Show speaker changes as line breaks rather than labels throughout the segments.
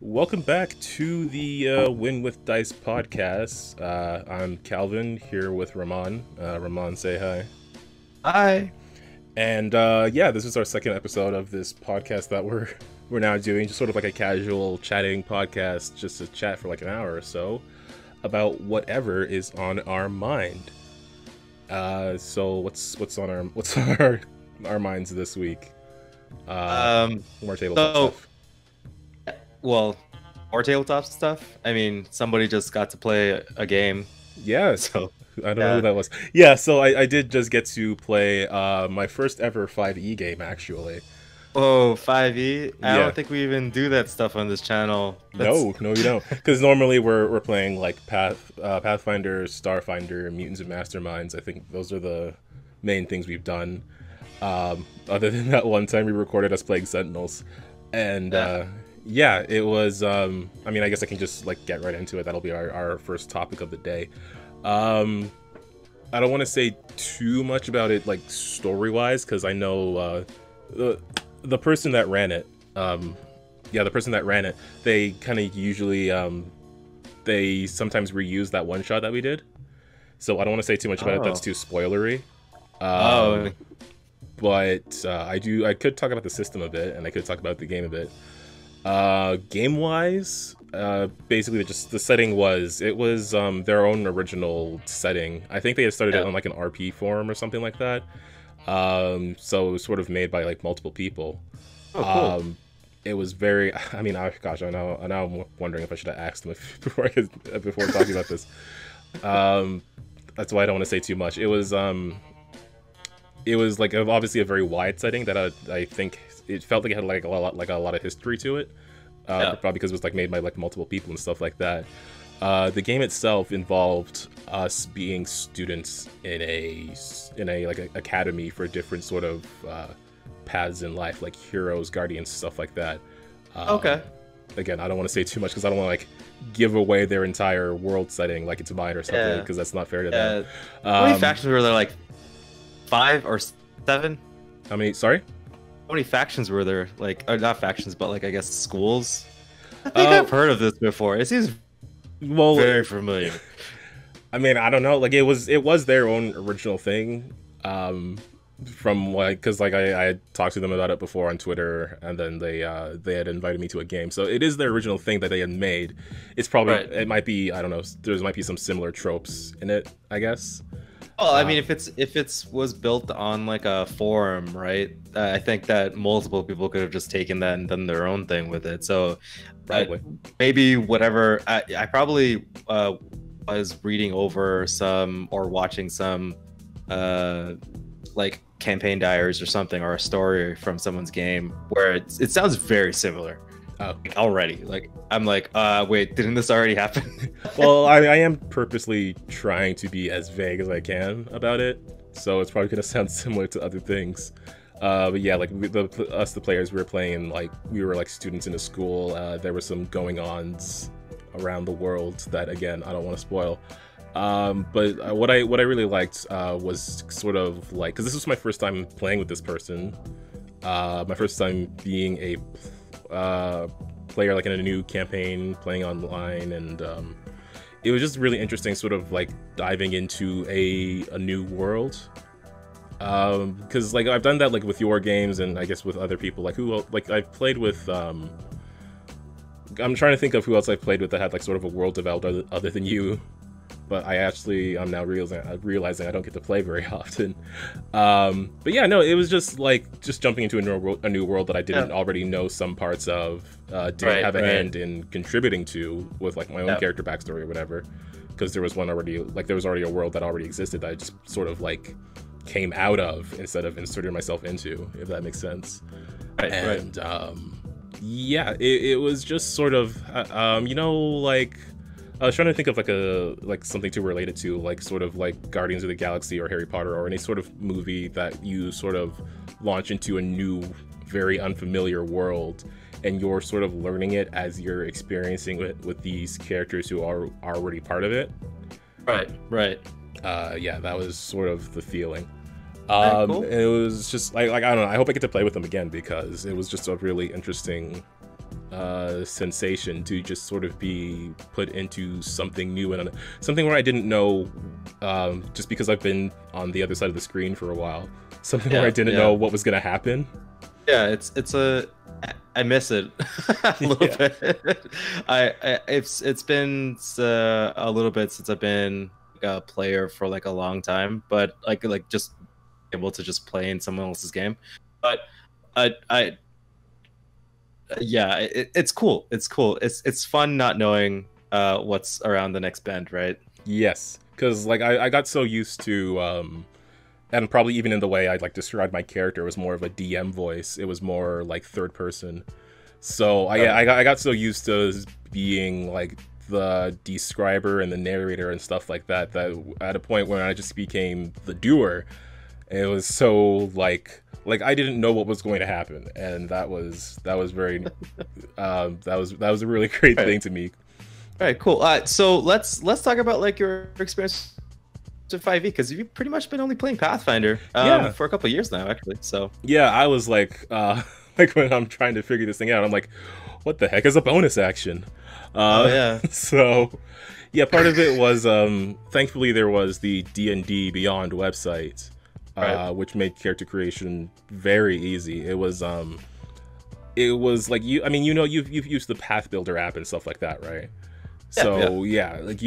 Welcome back to the Win with Dice podcast. I'm Calvin here with Ramon. Ramon, say hi.
Hi.
And yeah, this is our second episode of this podcast that we're now doing, just sort of like a casual chatting podcast, just to chat for like an hour or so about whatever is on our mind. So what's on our minds this week? More tabletop stuff.
Well, more tabletop stuff. I mean, somebody just got to play a game.
Yeah, so I don't know who that was. Yeah, so I did just get to play my first ever 5e game, actually.
Oh, 5e? I don't think we even do that stuff on this channel.
No, you don't. Because normally we're playing like Pathfinder, Starfinder, Mutants and Masterminds. I think those are the main things we've done. Other than that one time we recorded us playing Sentinels. And yeah, it was, I mean, I guess I can just like get right into it. That'll be our first topic of the day. I don't want to say too much about it, like story-wise, because I know the person that ran it, the person that ran it, they kind of usually, they sometimes reuse that one shot that we did. So I don't want to say too much about it. That's too spoilery. But I could talk about the system a bit, and I could talk about the game a bit. Game-wise, basically the setting was their own original setting. I think they had started it on like an RP forum or something like that. So it was sort of made by like multiple people.
Oh, cool.
It was very, I mean, gosh, I know I'm wondering if I should have asked them before talking about this. That's why I don't want to say too much. It was like obviously a very wide setting that I think it felt like it had like a lot of history to it. Probably because it was like made by like multiple people and stuff like that. The game itself involved us being students in a like a academy for different sort of paths in life, like heroes, guardians, stuff like that.
Okay.
Again, I don't want to say too much because I don't want to like give away their entire world setting like it's mine or something, because that's not fair to them.
How many factions were there? Like 5 or 7?
How many? Sorry.
How many factions were there? Like, or not factions, but like I guess schools. I think I've heard of this before. It seems very familiar.
I mean, I don't know. Like, it was their own original thing. From like, because like I had talked to them about it before on Twitter, and then they had invited me to a game. So it is their original thing that they had made. It's probably it might be, I don't know. There might be some similar tropes in it, I guess.
Well, I mean, if it's was built on like a forum, right? I think that multiple people could have just taken that and done their own thing with it. So maybe whatever. I probably was reading over some or watching some like campaign diaries or something, or a story from someone's game where it sounds very similar. Already, like I'm like, wait, didn't this already happen?
Well, I am purposely trying to be as vague as I can about it, so it's probably gonna sound similar to other things. But yeah, like the players we were playing, like we were like students in a school. There were some going-ons around the world that, again, I don't want to spoil. But what I really liked was sort of like, because this was my first time playing with this person, my first time being a player like in a new campaign, playing online, and it was just really interesting, sort of like diving into a new world. Because like I've done that like with your games, and I guess with other people, like like I've played with. I'm trying to think of who else I've played with that had like sort of a world developed other than you. But I'm now realizing I don't get to play very often. But yeah, no, it was just like jumping into a new world that I didn't already know some parts of, didn't have a hand in contributing to, with like my own character backstory or whatever. Because there was already a world that already existed that I just sort of like came out of instead of inserting myself into, if that makes sense. Yeah, it was just sort of you know, like I was trying to think of like something to relate it to, like sort of like Guardians of the Galaxy or Harry Potter, or any sort of movie that you sort of launch into a new, very unfamiliar world, and you're sort of learning it as you're experiencing it with these characters who are already part of it.
Right.
Yeah, that was sort of the feeling.
Cool.
It was just like I don't know. I hope I get to play with them again, because it was just a really interesting sensation to just sort of be put into something new and something where I didn't know, just because I've been on the other side of the screen for a while. Something where I didn't know what was gonna happen.
Yeah, I miss it a little bit. It's been a little bit since I've been a player for like a long time, but like just able to just play in someone else's game. But it's cool. It's cool. It's fun not knowing what's around the next bend, right?
Yes, because like I got so used to and probably even in the way I'd like describe my character was more of a DM voice. It was more like third person. So I got so used to being like the describer and the narrator and stuff like that at a point when I just became the doer, it was so like I didn't know what was going to happen, and that was very that was a really great thing to me.
All right, cool. So let's talk about like your experience to 5e, because you've pretty much been only playing Pathfinder for a couple of years now, actually. So
yeah, I was like like when I'm trying to figure this thing out, I'm like, what the heck is a bonus action? So yeah, part of it was thankfully there was the D&D Beyond website, which made character creation very easy. It was like you've used the Path Builder app and stuff like that, right? So yeah, like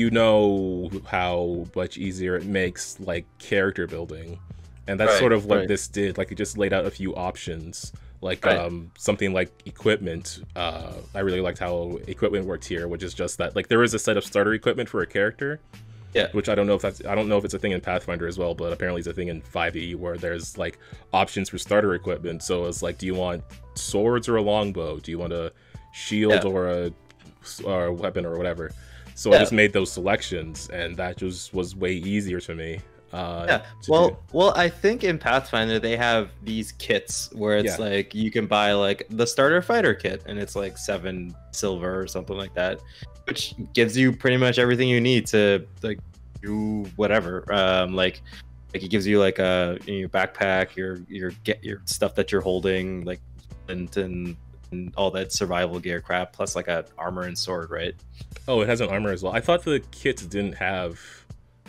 how much easier it makes like character building, and that's sort of what this did. Like it just laid out a few options, like something like equipment. I really liked how equipment worked here, which is just that like there is a set of starter equipment for a character. Yeah, which I don't know if it's a thing in Pathfinder as well, but apparently it's a thing in 5e where there's like options for starter equipment. So it's like, do you want swords or a longbow? Do you want a shield or a weapon or whatever? So I just made those selections, and that just was way easier to me.
Well, I think in Pathfinder they have these kits where it's like you can buy like the starter fighter kit, and it's like 7 silver or something like that, which gives you pretty much everything you need to like do whatever. Like it gives you like your backpack, your stuff that you're holding, like and all that survival gear crap, plus like a armor and sword, right?
Oh, it has an armor as well. I thought the kits didn't have,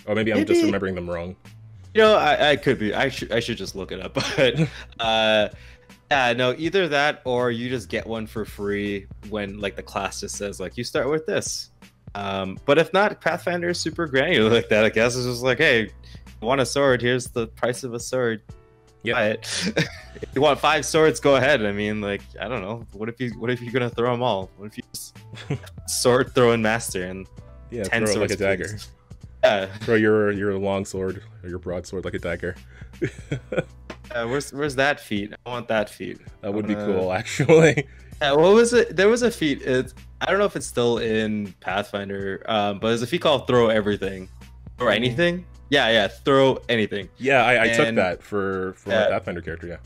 or maybe I'm just remembering them wrong.
You know, I could be. I should just look it up. But yeah, no, either that or you just get one for free when like the class just says like you start with this. But if not, Pathfinder is super granular like that. I guess it's just like, hey, you want a sword? Here's the price of a sword. Buy it. If you want 5 swords, go ahead. I mean, like, I don't know. What if you're gonna throw them all? What if you just sword throwing master and 10
throw it
swords
like a dagger?
Please. Yeah.
Throw your long sword or your broadsword like a dagger.
Where's that feat? I want that feat.
That would be cool, actually.
Yeah, what was it? There was a feat. I don't know if it's still in Pathfinder, but there's a feat called Throw Everything or Anything. Yeah, throw anything.
Yeah, I took that for my Pathfinder character.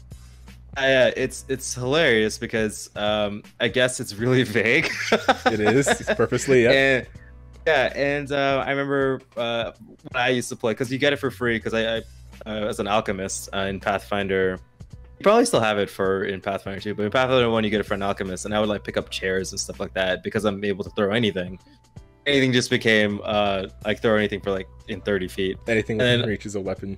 Yeah, it's hilarious because I guess it's really vague.
It is. It's purposely.
And I remember when I used to play, because you get it for free. Because I as an alchemist in Pathfinder, you probably still have it in Pathfinder 2, but in Pathfinder 1 you get it for an alchemist, and I would like pick up chairs and stuff like that because I'm able to throw anything. Anything just became like throw anything for like in 30 feet.
Anything within reach is a weapon.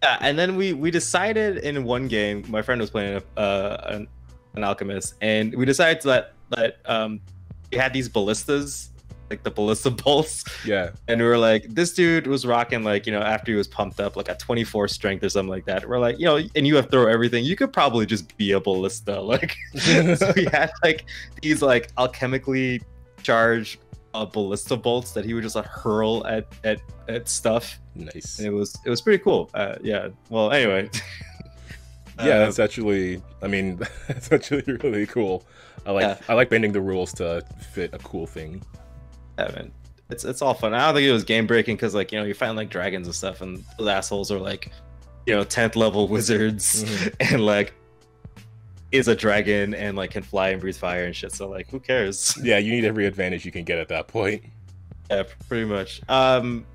Yeah, and then we decided in one game, my friend was playing an alchemist, and we decided to let we had these ballistas, like the ballista bolts.
Yeah. And
we were like, this dude was rocking like, you know, after he was pumped up like a 24 strength or something like that. We're like, you know, and you have throw everything, you could probably just be a ballista. Like so we had like these like alchemically charged ballista bolts that he would just like hurl at stuff.
Nice.
And it was pretty cool. Yeah. Well, anyway.
Yeah, that's actually. I mean, that's actually really cool. I like bending the rules to fit a cool thing.
Yeah, man. It's all fun. I don't think it was game breaking because like, you know, you find like dragons and stuff, and those assholes are like, you know, 10th level wizards and like is a dragon and like can fly and breathe fire and shit. So like, who cares?
Yeah, you need every advantage you can get at that point.
Yeah, pretty much.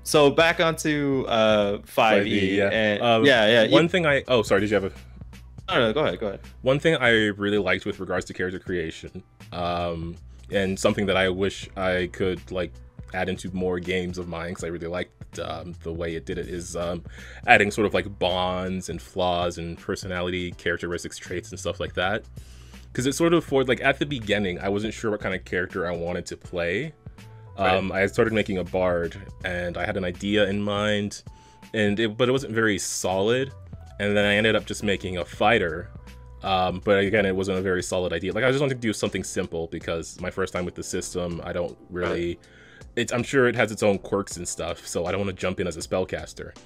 So back onto 5e.
Yeah.
And, yeah.
One thing sorry, did you have a?
I don't know. Go ahead. Go ahead.
One thing I really liked with regards to character creation, and something that I wish I could like add into more games of mine, because I really liked the way it did it, is adding sort of like bonds and flaws and personality characteristics, traits, and stuff like that. Because it sort of, for like at the beginning, I wasn't sure what kind of character I wanted to play. I had started making a bard, and I had an idea in mind, but it wasn't very solid. And then I ended up just making a fighter. But again, it wasn't a very solid idea. Like, I just wanted to do something simple because my first time with the system, I don't really... I'm sure it has its own quirks and stuff, so I don't want to jump in as a spellcaster.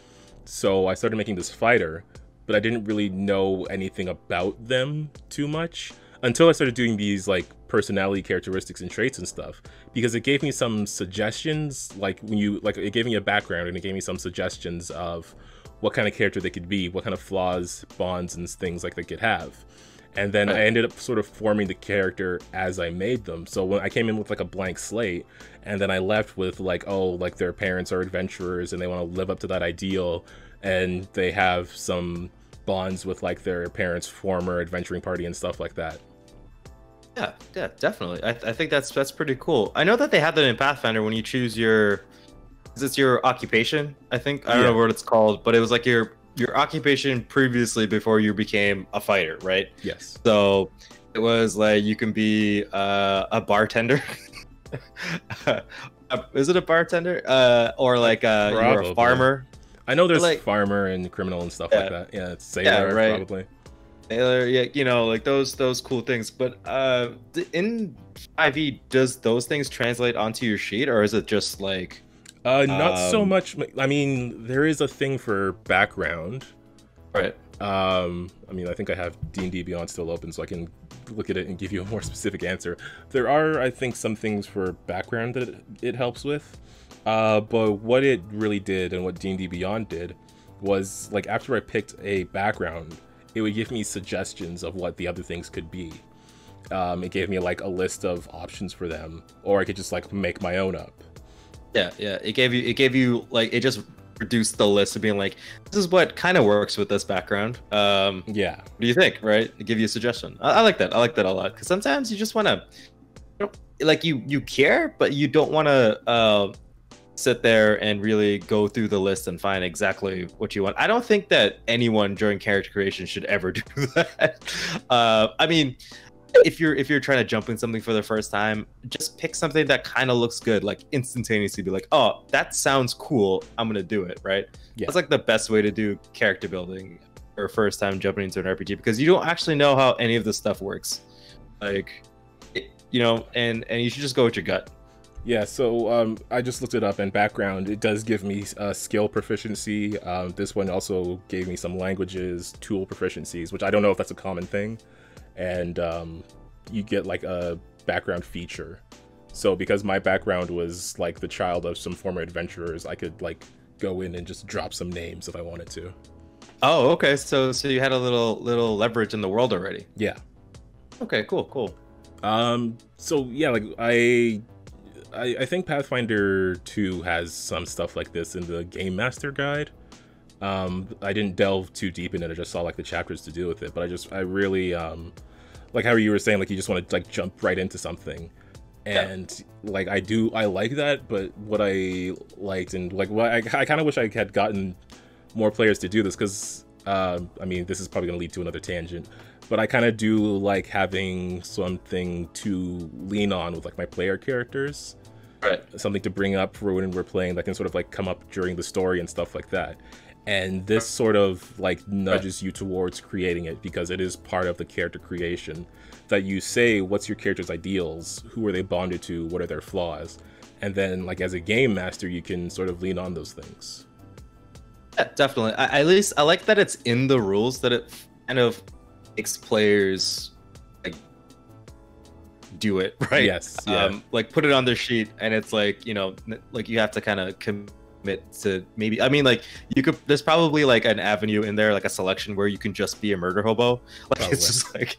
So I started making this fighter, but I didn't really know anything about them too much until I started doing these like personality characteristics and traits and stuff, because it gave me some suggestions. Like it gave me a background and it gave me some suggestions of what kind of character they could be, what kind of flaws, bonds, and things like they could have. And then I ended up sort of forming the character as I made them. So when I came in with like a blank slate, and then I left with like, oh, like their parents are adventurers and they want to live up to that ideal, and they have some bonds with like their parents' former adventuring party and stuff like that.
Yeah, definitely. I think that's pretty cool. I know that they have that in Pathfinder when you choose your... Is this your occupation? I think I don't know what it's called, but it was like your occupation previously before you became a fighter, right?
Yes.
So it was like you can be a bartender. Is it a bartender? Or like you're a farmer?
I know there's like farmer and criminal and stuff like that. Yeah, it's sailor probably.
Sailor, yeah, you know, like those cool things. But in 5e, does those things translate onto your sheet, or is it just like?
Not so much. I mean, there is a thing for background.
Right.
I mean, I think I have D&D Beyond still open, so I can look at it and give you a more specific answer. There are, I think, some things for background that it helps with. But what it really did, and what D&D Beyond did, was, like, after I picked a background, it would give me suggestions of what the other things could be. It gave me, like, a list of options for them, or I could just, like, make my own up.
Yeah. It gave you like, it just reduced the list of being like, this is what kind of works with this background.
Yeah.
What do you think? Right? It give you a suggestion. I like that. I like that a lot, because sometimes you just want to, like, you care, but you don't want to sit there and really go through the list and find exactly what you want. I don't think that anyone during character creation should ever do that. I mean, if you're trying to jump in something for the first time, just pick something that kind of looks good, like instantaneously be like, oh, that sounds cool, I'm gonna do it, right? Yeah. That's like the best way to do character building for first time jumping into an RPG, because you don't actually know how any of this stuff works, like, you know, and you should just go with your gut.
Yeah, so I just looked it up, and background, it does give me skill proficiency. This one also gave me some languages, tool proficiencies, which I don't know if that's a common thing. And you get like a background feature. So because my background was like the child of some former adventurers, I could like go in and just drop some names if I wanted to.
Oh, okay. So you had a little leverage in the world already.
Yeah.
Okay, cool.
So yeah, like I think Pathfinder 2 has some stuff like this in the Game Master Guide. I didn't delve too deep in it. I just saw like the chapters to deal with it, but I really like how you were saying, like you just want to like jump right into something, and like I like that. But what I liked, and like what I kind of wish I had gotten more players to do this, because I mean, this is probably gonna lead to another tangent, but I kind of do like having something to lean on with like my player characters. Right. Something to bring up for when we're playing that can sort of like come up during the story and stuff like that. And this sort of like nudges you towards creating it, because it is part of the character creation that you say, what's your character's ideals? Who are they bonded to? What are their flaws? And then like as a game master, you can sort of lean on those things.
Yeah, definitely. At least I like that it's in the rules, that it kind of makes players like do it, right?
Yes. Yeah.
Like put it on their sheet, and it's like, you know, like you have to kind of commit to, maybe, I mean, like you could, there's probably like an avenue in there, like a selection where you can just be a murder hobo. Like it's just like,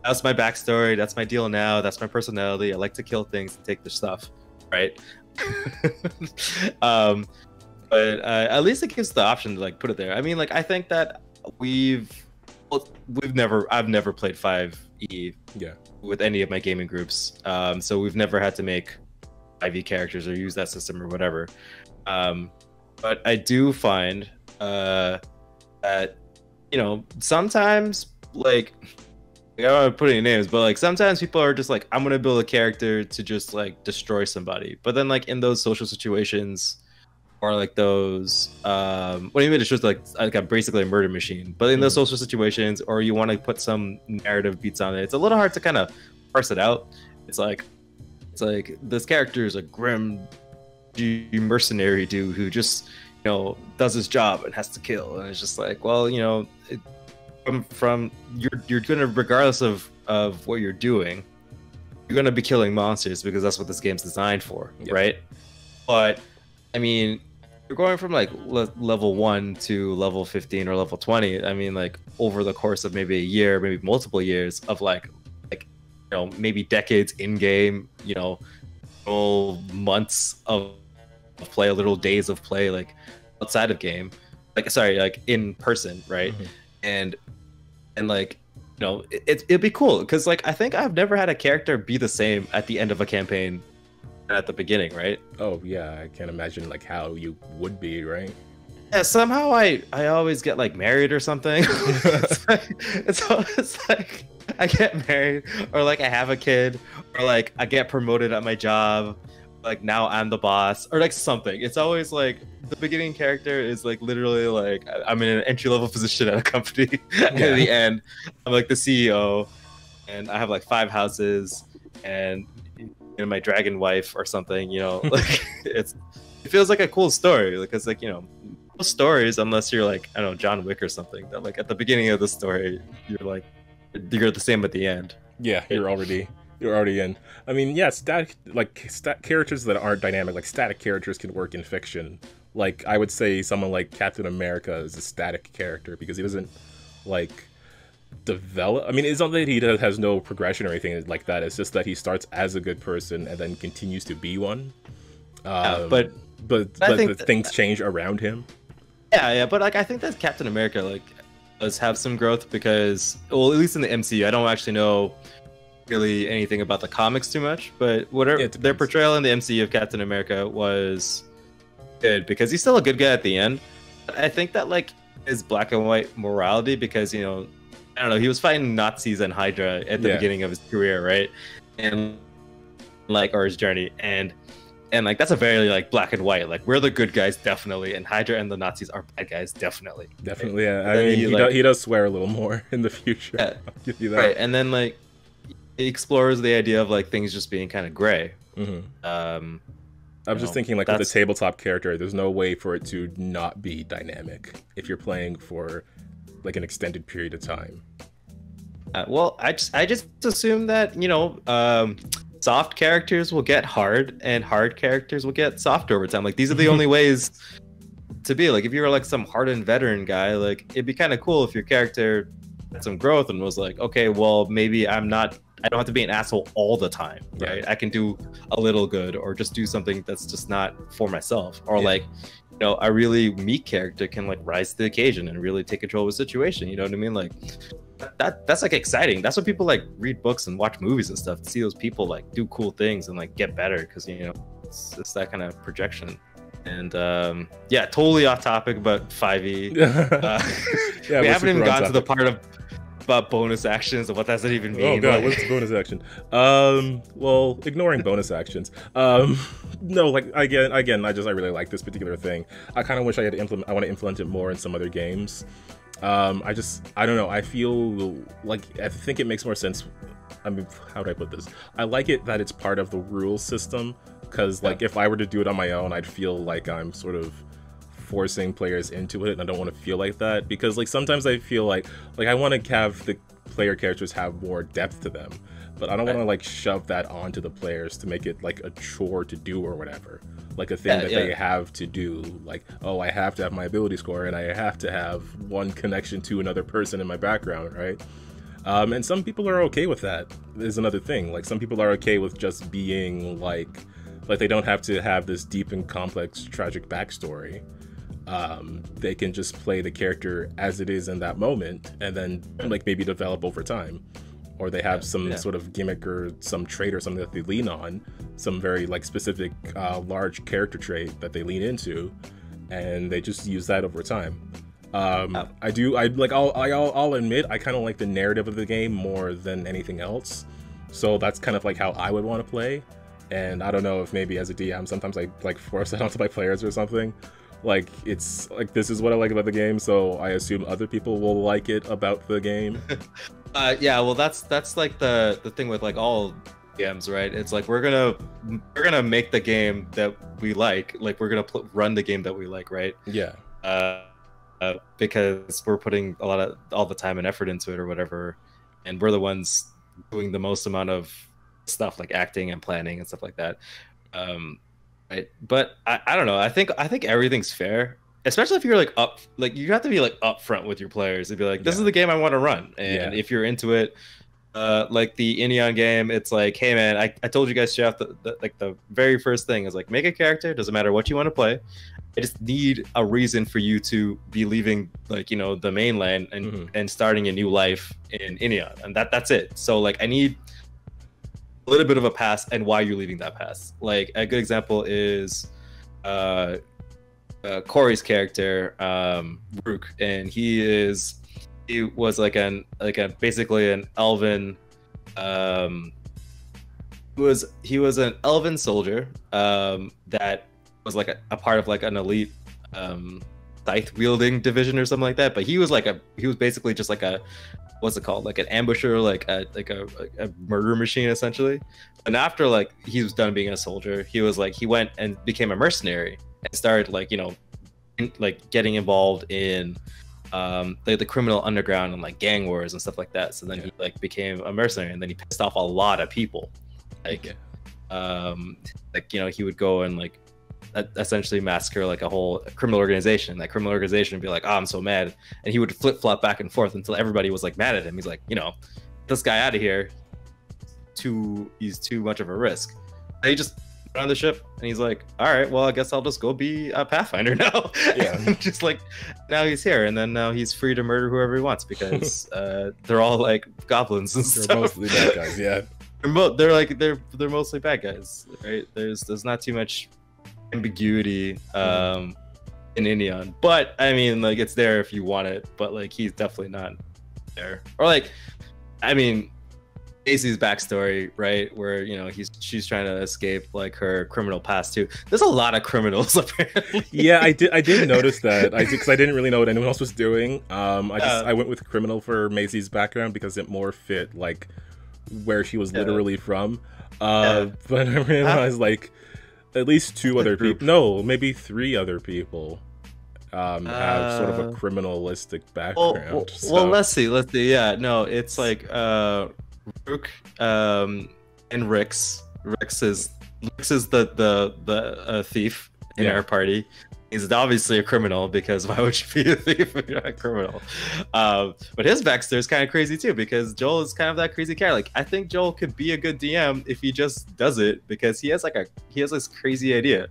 that's my backstory, that's my deal now, that's my personality, I like to kill things and take their stuff, right? But at least it gives the option to like put it there. I mean, like I think that we've well, I've never played 5e with any of my gaming groups. So we've never had to make 5e characters or use that system or whatever. But I do find that, you know, sometimes, like, I don't want to put any names, but like sometimes people are just like, I'm gonna build a character to just like destroy somebody. But then like in those social situations, or like those what do you mean it's just like basically a murder machine, but in those social situations, or you want to put some narrative beats on it, it's a little hard to kind of parse it out. It's like this character is a grim mercenary dude who just, you know, does his job and has to kill, and it's just like, well, you know, from you're gonna, regardless of what you're doing, you're gonna be killing monsters because that's what this game's designed for, right? But I mean, you're going from like level 1 to level 15 or level 20. I mean, like over the course of maybe a year, maybe multiple years of like you know, maybe decades in game, you know, little months of play, little days of play, like outside of game, like sorry, like in person, right? And like, you know, it'd be cool because like I think I've never had a character be the same at the end of a campaign at the beginning, right?
Oh yeah, I can't imagine like how you would be, right?
Yeah, somehow I always get like married or something. it's like I get married, or like I have a kid, or like I get promoted at my job, like now I'm the boss, or like something. It's always like the beginning character is like literally like I'm in an entry-level position at a company. And at the end I'm like the CEO, and I have like 5 houses and, you know, my dragon wife or something, you know. Like it feels like a cool story, because like, you know, most stories, unless you're like, I don't know, John Wick or something, that like at the beginning of the story you're the same at the end.
Yeah, you're already in. I mean, yeah, static characters that aren't dynamic, like static characters, can work in fiction. Like I would say someone like Captain America is a static character because he doesn't like develop. I mean, it's not that he has no progression or anything like that. It's just that he starts as a good person and then continues to be one. But I think things change around him.
Yeah, but like I think that Captain America like does have some growth because, well, at least in the MCU, I don't actually know really anything about the comics too much, but whatever their portrayal in the MCU of Captain America was good because he's still a good guy at the end. But I think that like his black and white morality, because, you know, I don't know, he was fighting Nazis and Hydra at the beginning of his career, right? And like, or his journey, and like that's a very like black and white, like we're the good guys definitely, and Hydra and the Nazis are bad guys definitely.
Definitely, right? Yeah. I mean, he does swear a little more in the future.
Yeah.
I'll give you that.
Right, and then like he explores the idea of like things just being kind of gray.
I'm just thinking like with a tabletop character, there's no way for it to not be dynamic if you're playing for like an extended period of time.
Well, I just assume that, you know, soft characters will get hard and hard characters will get soft over time. Like these are the only ways to be. Like if you were like some hardened veteran guy, like it'd be kind of cool if your character had some growth and was like, okay, well, maybe I don't have to be an asshole all the time, right? I can do a little good, or just do something that's just not for myself, or like, you know, a really meek character can like rise to the occasion and really take control of a situation. You know what I mean? Like that's like exciting. That's what people like read books and watch movies and stuff, to see those people like do cool things and like get better, because, you know, it's that kind of projection. And yeah, totally off topic, but 5e. We haven't even gotten to the part about bonus actions and what does it even mean.
Oh god, what's the bonus action? Well, ignoring bonus actions. No, like again, I really like this particular thing. I kind of wish I want to implement it more in some other games. I don't know. I feel like, I think it makes more sense. I mean, how do I put this? I like it that it's part of the rules system, because like if I were to do it on my own, I'd feel like I'm sort of forcing players into it, and I don't want to feel like that, because like sometimes I feel like I want to have the player characters have more depth to them, but I don't want to like shove that onto the players to make it like a chore to do or whatever, like a thing that they have to do, like, oh, I have to have my ability score and I have to have one connection to another person in my background, right? And some people are okay with that, is another thing. Like some people are okay with just being like they don't have to have this deep and complex tragic backstory. they can just play the character as it is in that moment, and then like maybe develop over time. Or they have some sort of gimmick or some trait or something that they lean on, some very like specific large character trait that they lean into, and they just use that over time. I'll admit I kind of like the narrative of the game more than anything else, so that's kind of like how I would want to play. And I don't know if maybe as a DM sometimes I like force that onto my players or something. Like, it's like, this is what I like about the game, so I assume other people will like it about the game.
Yeah, well, that's like the thing with like all games, right? It's like we're gonna make the game that we like we're gonna run the game that we like, right?
Yeah.
Because we're putting all the time and effort into it or whatever, and we're the ones doing the most amount of stuff like acting and planning and stuff like that. Right? But I don't know. I think everything's fair, especially if you're like you have to be like upfront with your players and be like, this is the game I want to run, and if you're into it, like the Inneon game, it's like, hey man, I told you guys, Jeff, the very first thing is like, make a character, doesn't matter what you want to play. I just need a reason for you to be leaving, like, you know, the mainland and starting a new life in Inneon, and that's it. So like, I need a little bit of a past and why you're leaving that past. Like a good example is Corey's character, Rook, and he was like basically an elven, he was an elven soldier that was like a part of like an elite scythe wielding division or something like that. But he was basically just like a, what's it called, like an ambusher, like a murder machine essentially. And after like he was done being a soldier, he went and became a mercenary and started like, you know, like getting involved in the criminal underground and like gang wars and stuff like that. So then he like became a mercenary, and then he pissed off a lot of people. Like like, you know, he would go and like essentially massacre like a whole criminal organization. That criminal organization would be like, oh, I'm so mad, and he would flip-flop back and forth until everybody was like mad at him. He's like, you know, this guy out of here, he's too much of a risk. And he just went on the ship, and he's like, all right, well, I guess I'll just go be a Pathfinder now. Yeah. Just like, now he's here, and then now he's free to murder whoever he wants, because they're all like goblins and stuff.
They're mostly bad guys. Yeah,
they're mostly bad guys, right? There's not too much ambiguity in Inneon, but I mean, like, it's there if you want it, but like, he's definitely not there. Or like, I mean, Casey's backstory, right, where, you know, she's trying to escape like her criminal past too. There's a lot of criminals apparently.
Yeah, I did notice that. Because I didn't really know what anyone else was doing. I went with criminal for Maisie's background because it more fit like where she was literally from. But I realized like at least two other people, no, maybe three other people have sort of a criminalistic background.
Well, let's see. Yeah, no, it's like Rook and Rix. Rix is the thief in our party. He's obviously a criminal, because why would you be a thief if you're not a criminal? But his backstory is kind of crazy too, because Joel is kind of that crazy character. Like, I think Joel could be a good DM if he just does it, because he has this crazy idea.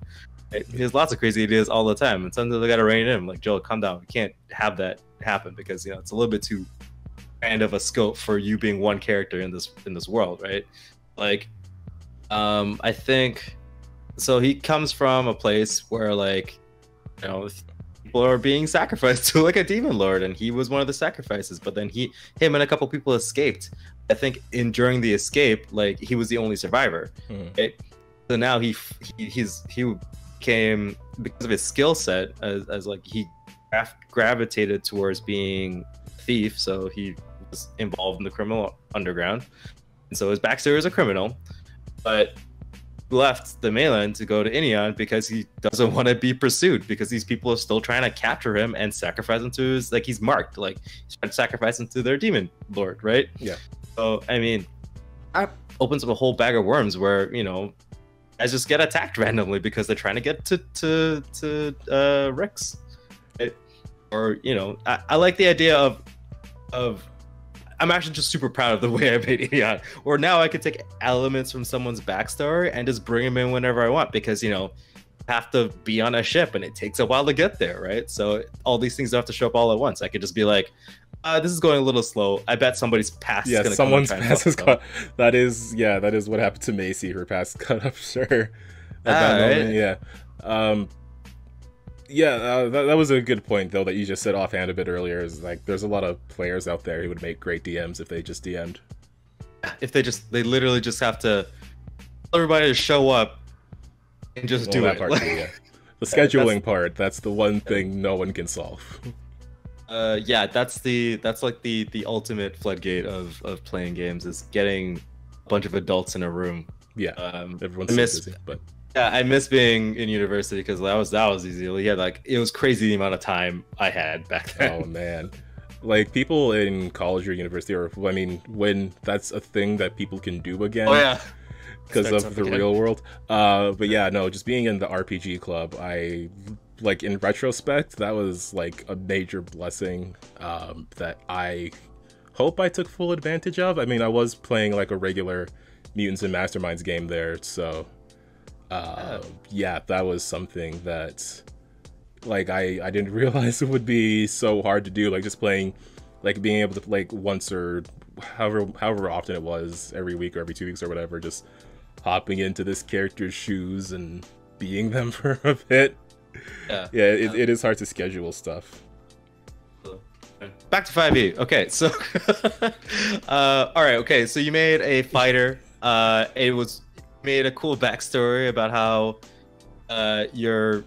Right? He has lots of crazy ideas all the time, and sometimes they gotta rein in him. Like, Joel, calm down. We can't have that happen, because, you know, it's a little bit too kind of a scope for you being one character in this world, right? Like, I think so. He comes from a place where, like, you know, people are being sacrificed to like a demon lord, and he was one of the sacrifices. But then him and a couple people escaped. I think during the escape, like, he was the only survivor. Right? So now he became, because of his skill set, as like he gravitated towards being a thief. So he was involved in the criminal underground, and so his backstory is a criminal, but left the mainland to go to Inneon because he doesn't want to be pursued, because these people are still trying to capture him and sacrifice him to his, like, he's marked, like he's trying to sacrifice him to their demon lord, right? Yeah. So I mean, that opens up a whole bag of worms where, you know, guys just get attacked randomly because they're trying to get to Rex, right? Or, you know, I like the idea of I'm actually just super proud of the way I made Inneon, where now I could take elements from someone's backstory and just bring them in whenever I want, because, you know, have to be on a ship and it takes a while to get there, right? So all these things don't have to show up all at once. I could just be like, this is going a little slow. I bet somebody's pass is gonna
someone's
come
pass is cut. That is what happened to Macy. Her pass cut up, sure. At that moment, yeah. That was a good point though that you just said offhand a bit earlier. Is like there's a lot of players out there who would make great DMs if they just DM'd.
If they literally just have to tell everybody to show up and just do it.
Part too, yeah. The scheduling part, that's the one thing no one can solve.
Yeah, that's like the ultimate floodgate of playing games, is getting a bunch of adults in a room.
Yeah, everyone's so busy, but
yeah, I miss being in university because that was easy. Yeah, like it was crazy the amount of time I had back then.
Oh man, like people in college or university, or I mean, when that's a thing that people can do again.
Oh yeah.
Because of the real world. But yeah, no, just being in the RPG club, I like in retrospect, that was like a major blessing that I hope I took full advantage of. I mean, I was playing like a regular Mutants and Masterminds game there, so yeah, that was something that like I didn't realize it would be so hard to do. Like just playing, like being able to like once or however often it was, every week or every 2 weeks or whatever, just hopping into this character's shoes and being them for a bit. It is hard to schedule stuff.
Back to 5e. Okay, so all right, okay, so you made a fighter. It was made a cool backstory about how your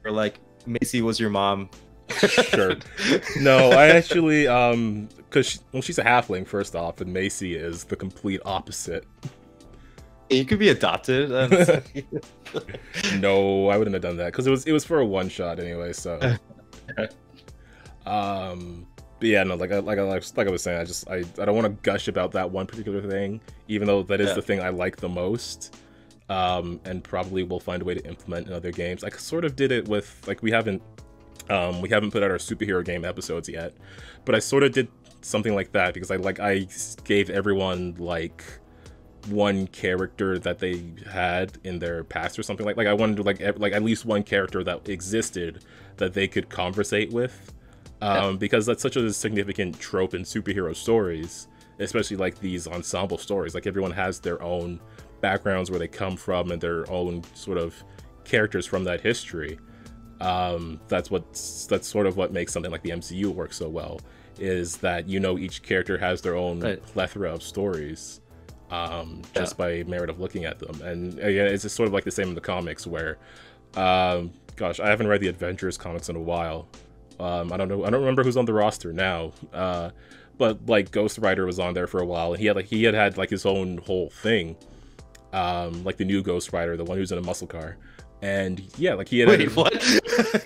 like Macy was your mom.
Sure. No, I actually because she's a halfling first off, and Macy is the complete opposite.
You could be adopted.
No, I wouldn't have done that because it was for a one shot anyway. So, but yeah, no, like I was saying, I don't want to gush about that one particular thing, even though that is the thing I like the most, and probably will find a way to implement in other games. I sort of did it with like we haven't put out our superhero game episodes yet, but I sort of did something like that because I gave everyone like one character that they had in their past or something like I wanted to like at least one character that existed that they could conversate with, because that's such a significant trope in superhero stories, especially like these ensemble stories. Like everyone has their own backgrounds, where they come from, and their own sort of characters from that history. That's sort of what makes something like the MCU work so well, is that each character has their own plethora of stories. Just by merit of looking at them. And again, it's just sort of like the same in the comics where, gosh, I haven't read the Avengers comics in a while. I don't remember who's on the roster now. But like Ghost Rider was on there for a while, and he had like his own whole thing. Like the new Ghost Rider, the one who's in a muscle car. And yeah, like he had.
Wait, what?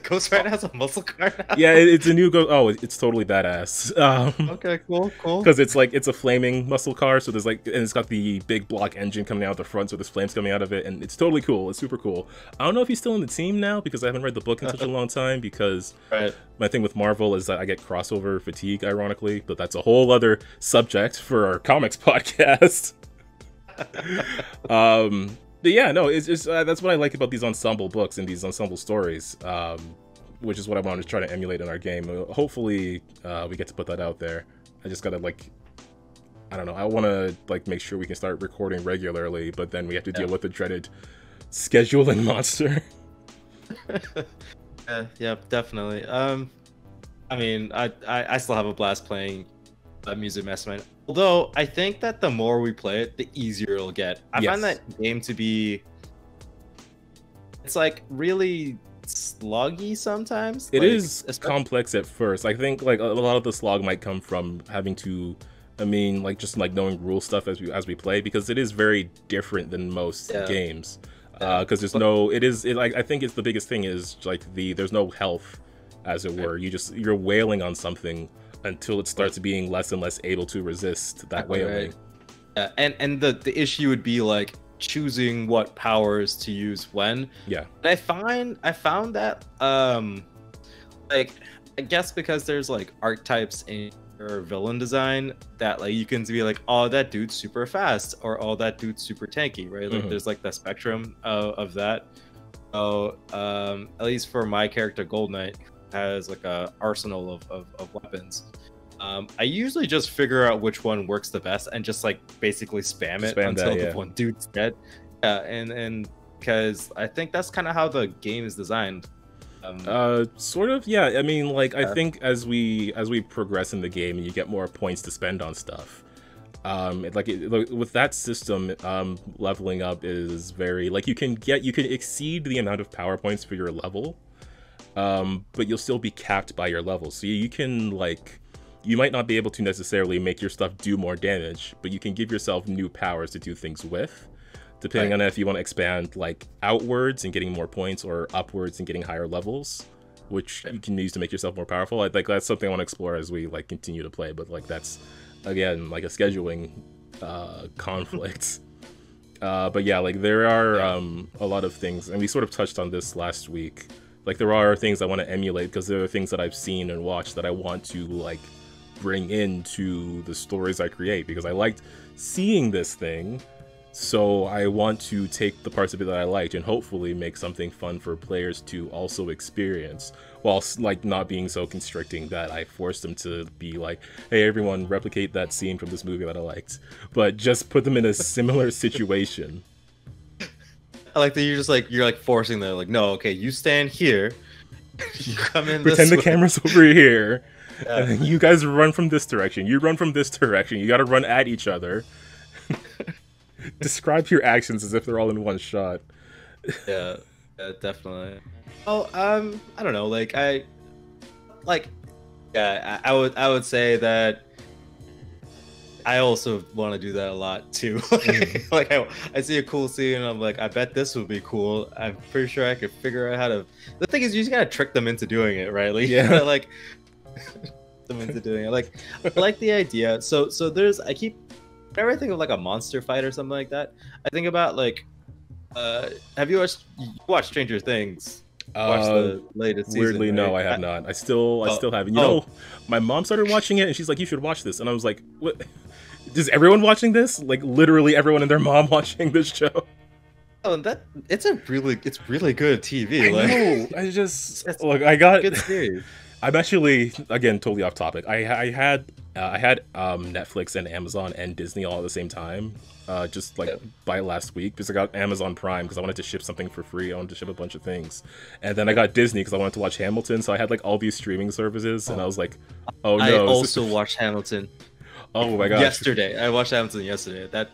Ghost Rider has a muscle car now?
Yeah, it's a new Ghost. Oh, it's totally badass.
Okay, cool.
Because it's a flaming muscle car, so there's and it's got the big block engine coming out the front, so there's flames coming out of it, and it's totally cool. It's super cool. I don't know if he's still in the team now because I haven't read the book in such a long time. Because my thing with Marvel is that I get crossover fatigue, ironically, but that's a whole other subject for our comics podcast. But yeah, no, it's just that's what I like about these ensemble books and these ensemble stories, which is what I want to try to emulate in our game. Hopefully, we get to put that out there. I just gotta I don't know. I want to make sure we can start recording regularly, but then we have to deal with the dreaded scheduling monster.
Yeah, definitely. I mean, I still have a blast playing Music Mastermind. Although I think that the more we play it, the easier it'll get. I find that game to be, it's really sloggy sometimes.
It is complex at first. I think a lot of the slog might come from having to, just knowing rule stuff as we play, because it is very different than most games. Because there's I think it's the biggest thing is there's no health, as it were. You're wailing on something until it starts being less and less able to resist that wailing.
Yeah, and the issue would be choosing what powers to use when.
Yeah.
And I found that I guess because there's archetypes in your villain design that you can be oh, that dude's super fast, or oh, that dude's super tanky, right? There's the spectrum of that. So at least for my character, Gold Knight has like a arsenal of weapons. I usually just figure out which one works the best and just like basically spam it until the one dude's dead. Yeah, and because I think that's kind of how the game is designed.
Sort of, yeah. I mean, like, I think as we progress in the game and you get more points to spend on stuff, with that system, leveling up is very, like, you can exceed the amount of power points for your level, but you'll still be capped by your level. So you can, like, you might not be able to necessarily make your stuff do more damage, but you can give yourself new powers to do things with, depending on if you want to expand, like, outwards and getting more points, or upwards and getting higher levels, which you can use to make yourself more powerful. I think that's something I want to explore as we, like, continue to play, but, like, that's, again, like, a scheduling conflict. But yeah, like, there are a lot of things, and we sort of touched on this last week. Like, there are things I want to emulate, because there are things that I've seen and watched that I want to, like, bring into the stories I create, because I liked seeing this thing. So I want to take the parts of it that I liked and hopefully make something fun for players to also experience, whilst, like, not being so constricting that I force them to be like, hey, everyone, replicate that scene from this movie that I liked, but just put them in a similar situation.
I like that you're like forcing them, like, no, okay, you stand here, you come in
pretend the camera's over here,
yeah.
And then you guys run from this direction, you run from this direction, you gotta run at each other. Describe your actions as if they're all in one shot.
Yeah, definitely. Oh, I don't know. Like I would say that I also want to do that a lot too. Like I see a cool scene and I'm like, I bet this would be cool. I'm pretty sure I could figure out how to. The thing is, you just gotta trick them into doing it, right? Like,
yeah,
like them into doing it. Like, I like the idea. So there's whenever I think of like a monster fight or something like that, I think about like, have you watched Stranger Things? Watched the latest season,
weirdly,
right?
no, I have not. I still haven't. You know, my mom started watching it and she's like, you should watch this. And I was like, what? Is everyone watching this? Like, literally everyone and their mom watching this show.
Oh, it's really good TV. Like,
know. I just look. I got
good series.
I'm actually, again, totally off topic. I had Netflix and Amazon and Disney all at the same time, just like by last week, because I got Amazon Prime because I wanted to ship something for free. I wanted to ship a bunch of things, and then I got Disney because I wanted to watch Hamilton. So I had like all these streaming services, and I was like, oh no!
I also watched Hamilton.
Oh my gosh!
Yesterday, I watched Hamilton yesterday.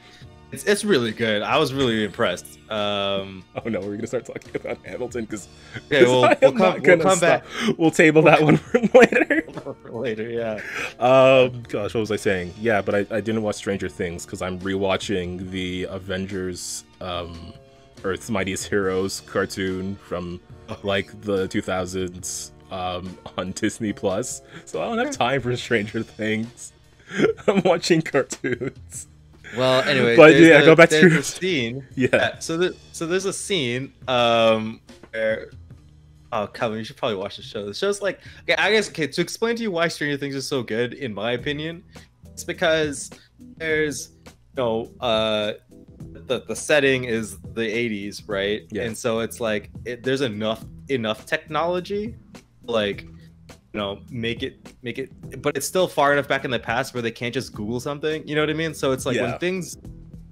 It's really good. I was really impressed.
Oh no, we're gonna start talking about Hamilton because
we'll come back.
We'll table that one for later.
Later, yeah.
Gosh, what was I saying? Yeah, but I didn't watch Stranger Things because I'm rewatching the Avengers, Earth's Mightiest Heroes cartoon from like the 2000s on Disney Plus. So I don't have time for Stranger Things. I'm watching cartoons.
Well, anyway,
but yeah, go back to your
scene.
Yeah.
So there's a scene where, oh, Calvin, you should probably watch the show. The show's like, okay, I guess, to explain to you why Stranger Things is so good, in my opinion, it's because there's, the setting is the 80s, right?
Yeah.
And so it's like there's enough technology, like, make it, but it's still far enough back in the past where they can't just Google something, you know what I mean? So it's like when things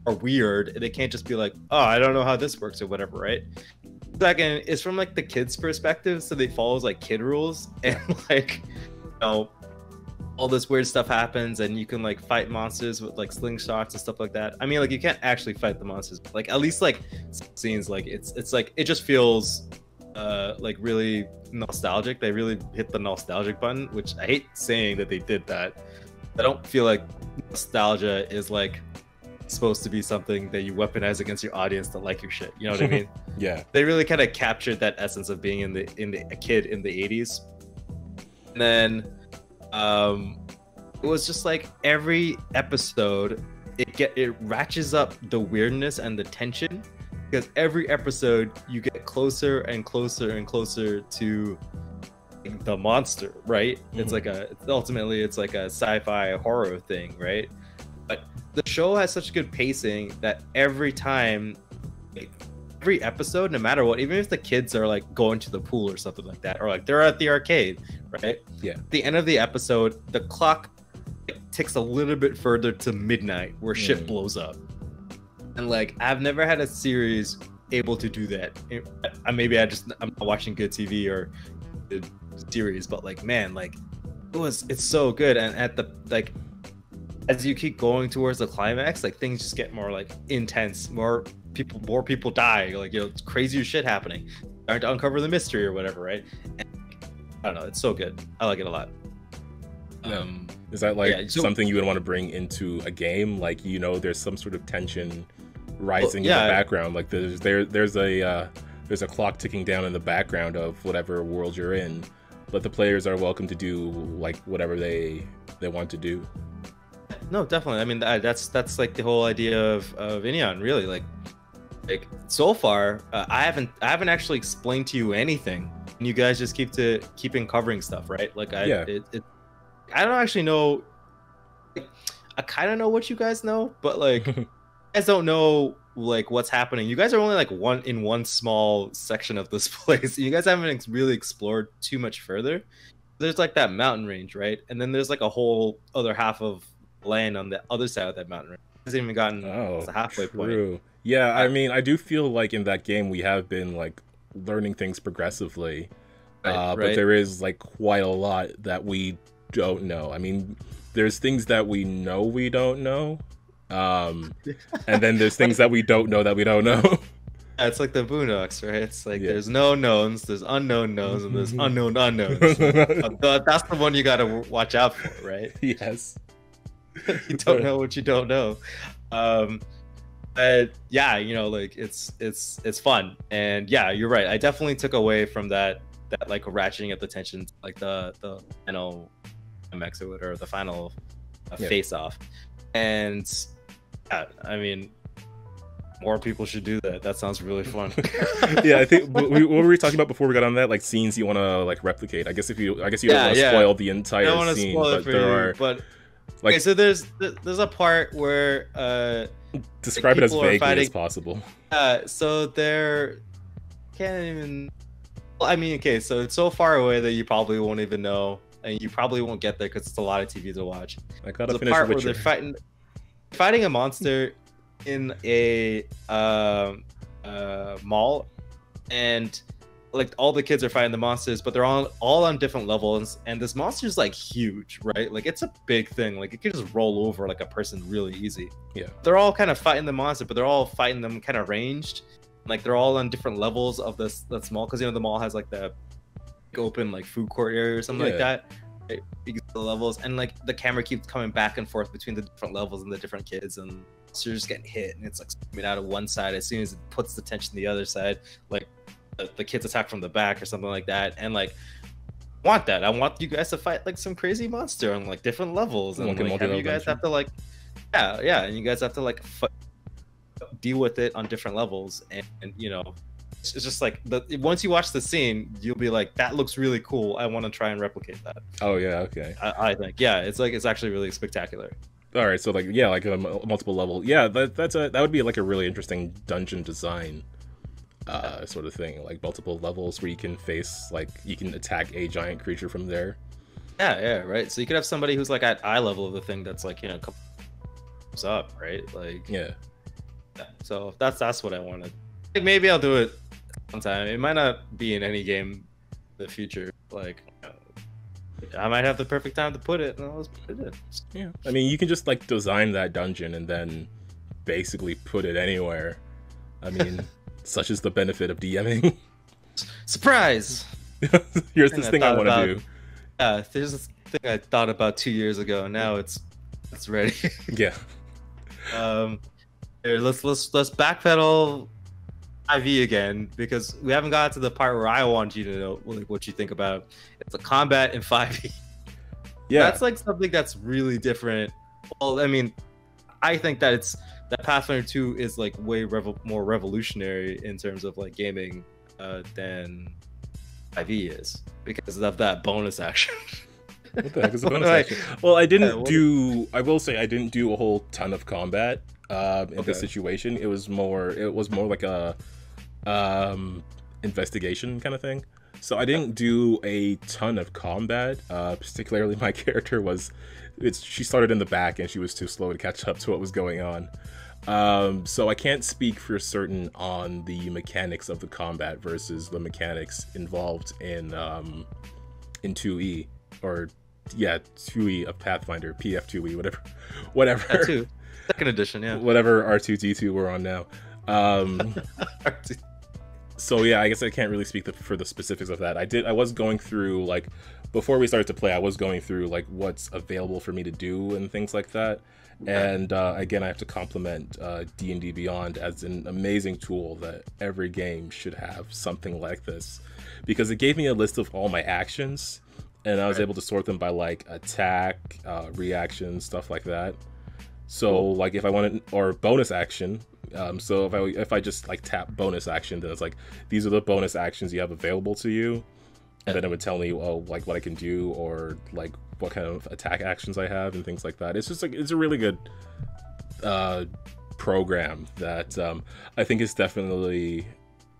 are weird, they can't just be like, oh, I don't know how this works or whatever, right? Second, it's from like the kids' perspective, so they follows like kid rules, and like, all this weird stuff happens, and you can like fight monsters with like slingshots and stuff like that. I mean, like, you can't actually fight the monsters, but like at least like scenes, like it's like it just feels like really nostalgic. They really hit the nostalgic button, which I hate saying that they did that. I don't feel like nostalgia is like supposed to be something that you weaponize against your audience to like your shit, you know what I mean?
Yeah,
they really kind of captured that essence of being a kid in the 80s. And then it was just like every episode it ratchets up the weirdness and the tension, because every episode you get closer and closer and closer to the monster, right? It's like ultimately it's like a sci-fi horror thing, right? But the show has such good pacing that every time every episode, no matter what, even if the kids are like going to the pool or something like that, or like they're at the arcade, right?
Yeah.
At the end of the episode, the clock ticks a little bit further to midnight where shit blows up. And like, I've never had a series able to do that. Maybe I'm not watching good TV or good series, but like, man, like it's so good. And at the like, as you keep going towards the climax, like things just get more like intense, more people die, like, you know, crazier shit happening, trying to uncover the mystery or whatever, right? And, I don't know, it's so good. I like it a lot.
Is that like something you would want to bring into a game? Like, you know, there's some sort of tension rising in the background. Like there's a clock ticking down in the background of whatever world you're in, but the players are welcome to do like whatever they want to do.
No, definitely. I mean, that's like the whole idea of Inyan, really. Like so far, I haven't actually explained to you anything, and you guys just keeping covering stuff, right? Like I don't actually know. Like, I kind of know what you guys know, but like you guys don't know like what's happening. You guys are only like one small section of this place. You guys haven't really explored too much further. There's like that mountain range, right? And then there's like a whole other half of land on the other side of that mountain range. It hasn't even gotten to the halfway point.
Yeah, I mean, I do feel like in that game we have been like learning things progressively, but there is like quite a lot that we don't know. I mean, there's things that we know we don't know, and then there's things that we don't know that we don't know.
It's like the Boondocks, right? It's like there's no knowns, there's unknown knowns, and there's unknown unknowns. That's the one you gotta watch out for, right?
Yes.
You don't know what you don't know. Yeah, you know, like it's fun, and yeah, you're right. I definitely took away from that like ratcheting up the tension, like the final MX or the final face off, and yeah, I mean, more people should do that. That sounds really fun.
Yeah, I think what were we talking about before we got on that? Like scenes you want to like replicate. I guess you don't want to spoil the entire scene, but there are.
But like, okay, so there's a part where
describe it as vaguely as possible.
So they're can't even. Well, I mean, okay, so it's so far away that you probably won't even know, and you probably won't get there because it's a lot of TV to watch.
I gotta
finish part where they're fighting a monster in a mall, and like all the kids are fighting the monsters, but they're all on different levels, and this monster's like huge, right? Like it's a big thing, like it could just roll over like a person really easy.
Yeah,
they're all kind of fighting the monster, but they're all fighting them kind of ranged, like they're all on different levels of that mall, because you know the mall has like the open like food court area or something like that, right? The levels, and like the camera keeps coming back and forth between the different levels and the different kids, and so you're just getting hit, and it's like coming out of one side as soon as it puts the tension to the other side, like the kids attack from the back or something like that. And like I want you guys to fight like some crazy monster on like different levels, and like, have you guys have to like and you guys have to like deal with it on different levels, and you know, it's just like once you watch the scene, you'll be like, that looks really cool, I want to try and replicate that.
Oh yeah, okay.
I think it's actually really spectacular.
All right, so like like a multiple level, that would be like a really interesting dungeon design sort of thing, like multiple levels where you can you can attack a giant creature from there.
Yeah, right. So you could have somebody who's like at eye level of the thing that's like, you know, comes up, right? Like yeah. So that's what I wanted. Like, maybe I'll do it sometime. It might not be in any game in the future. Like I might have the perfect time to put it, and I'll just put it in.
Yeah, I mean, you can just like design that dungeon and then basically put it anywhere. I mean, such is the benefit of DMing.
Surprise!
Here's this thing I want to do.
Yeah, there's this thing I thought about 2 years ago. Now it's ready.
Yeah.
Here, let's backpedal IV again, because we haven't got to the part where I want you to know like what you think about. It's a combat in 5e. Yeah, that's like something that's really different. Well, I mean, I think that Pathfinder 2 is like way more revolutionary in terms of like gaming than 5e is, because of that bonus action.
What the heck is a bonus action? Well, I will say I didn't do a whole ton of combat in this situation. It was more like a investigation kind of thing. So I didn't do a ton of combat. Particularly, my character she started in the back and she was too slow to catch up to what was going on. So I can't speak for certain on the mechanics of the combat versus the mechanics involved in 2E, or 2E of Pathfinder, PF2E, whatever.
R2, second edition, yeah.
Whatever R2D2 we're on now. So yeah, I guess I can't really speak for the specifics of that. I was going through, like, before we started to play, I was going through like what's available for me to do and things like that. And again, I have to compliment D&D Beyond as an amazing tool that every game should have something like this, because it gave me a list of all my actions, and I was able to sort them by like attack, reaction, stuff like that. So like if I wanted, or bonus action, so if I just like tap bonus action, then it's like, these are the bonus actions you have available to you, and then it would tell me, oh, like what I can do, or like what kind of attack actions I have and things like that. It's just like, it's a really good program that I think is definitely,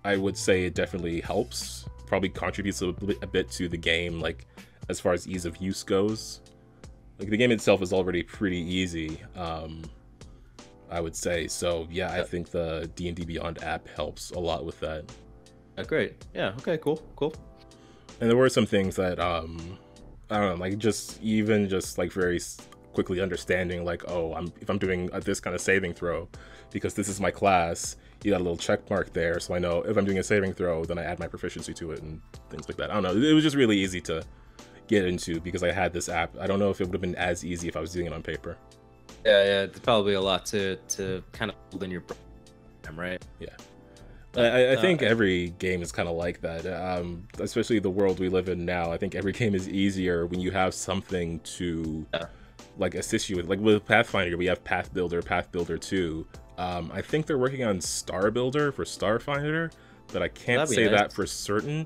I would say it definitely helps, probably contributes a bit to the game, like as far as ease of use goes. Like the game itself is already pretty easy, I would say. So yeah, I think the D&D Beyond app helps a lot with that.
Great. Yeah. Okay. Cool.
And there were some things that I don't know, like just like very quickly understanding, like, oh, if I'm doing this kind of saving throw, because this is my class, you got a little check mark there, so I know if I'm doing a saving throw, then I add my proficiency to it and things like that. I don't know. It was just really easy to get into because I had this app. I don't know if it would have been as easy if I was doing it on paper.
Yeah, it's probably a lot to kind of build in your program, right?
Yeah. I think every game is kind of like that, especially the world we live in now. I think every game is easier when you have something to like assist you with. Like with Pathfinder, we have Path Builder, Path Builder 2. I think they're working on Star Builder for Starfinder, but I can't say that for certain.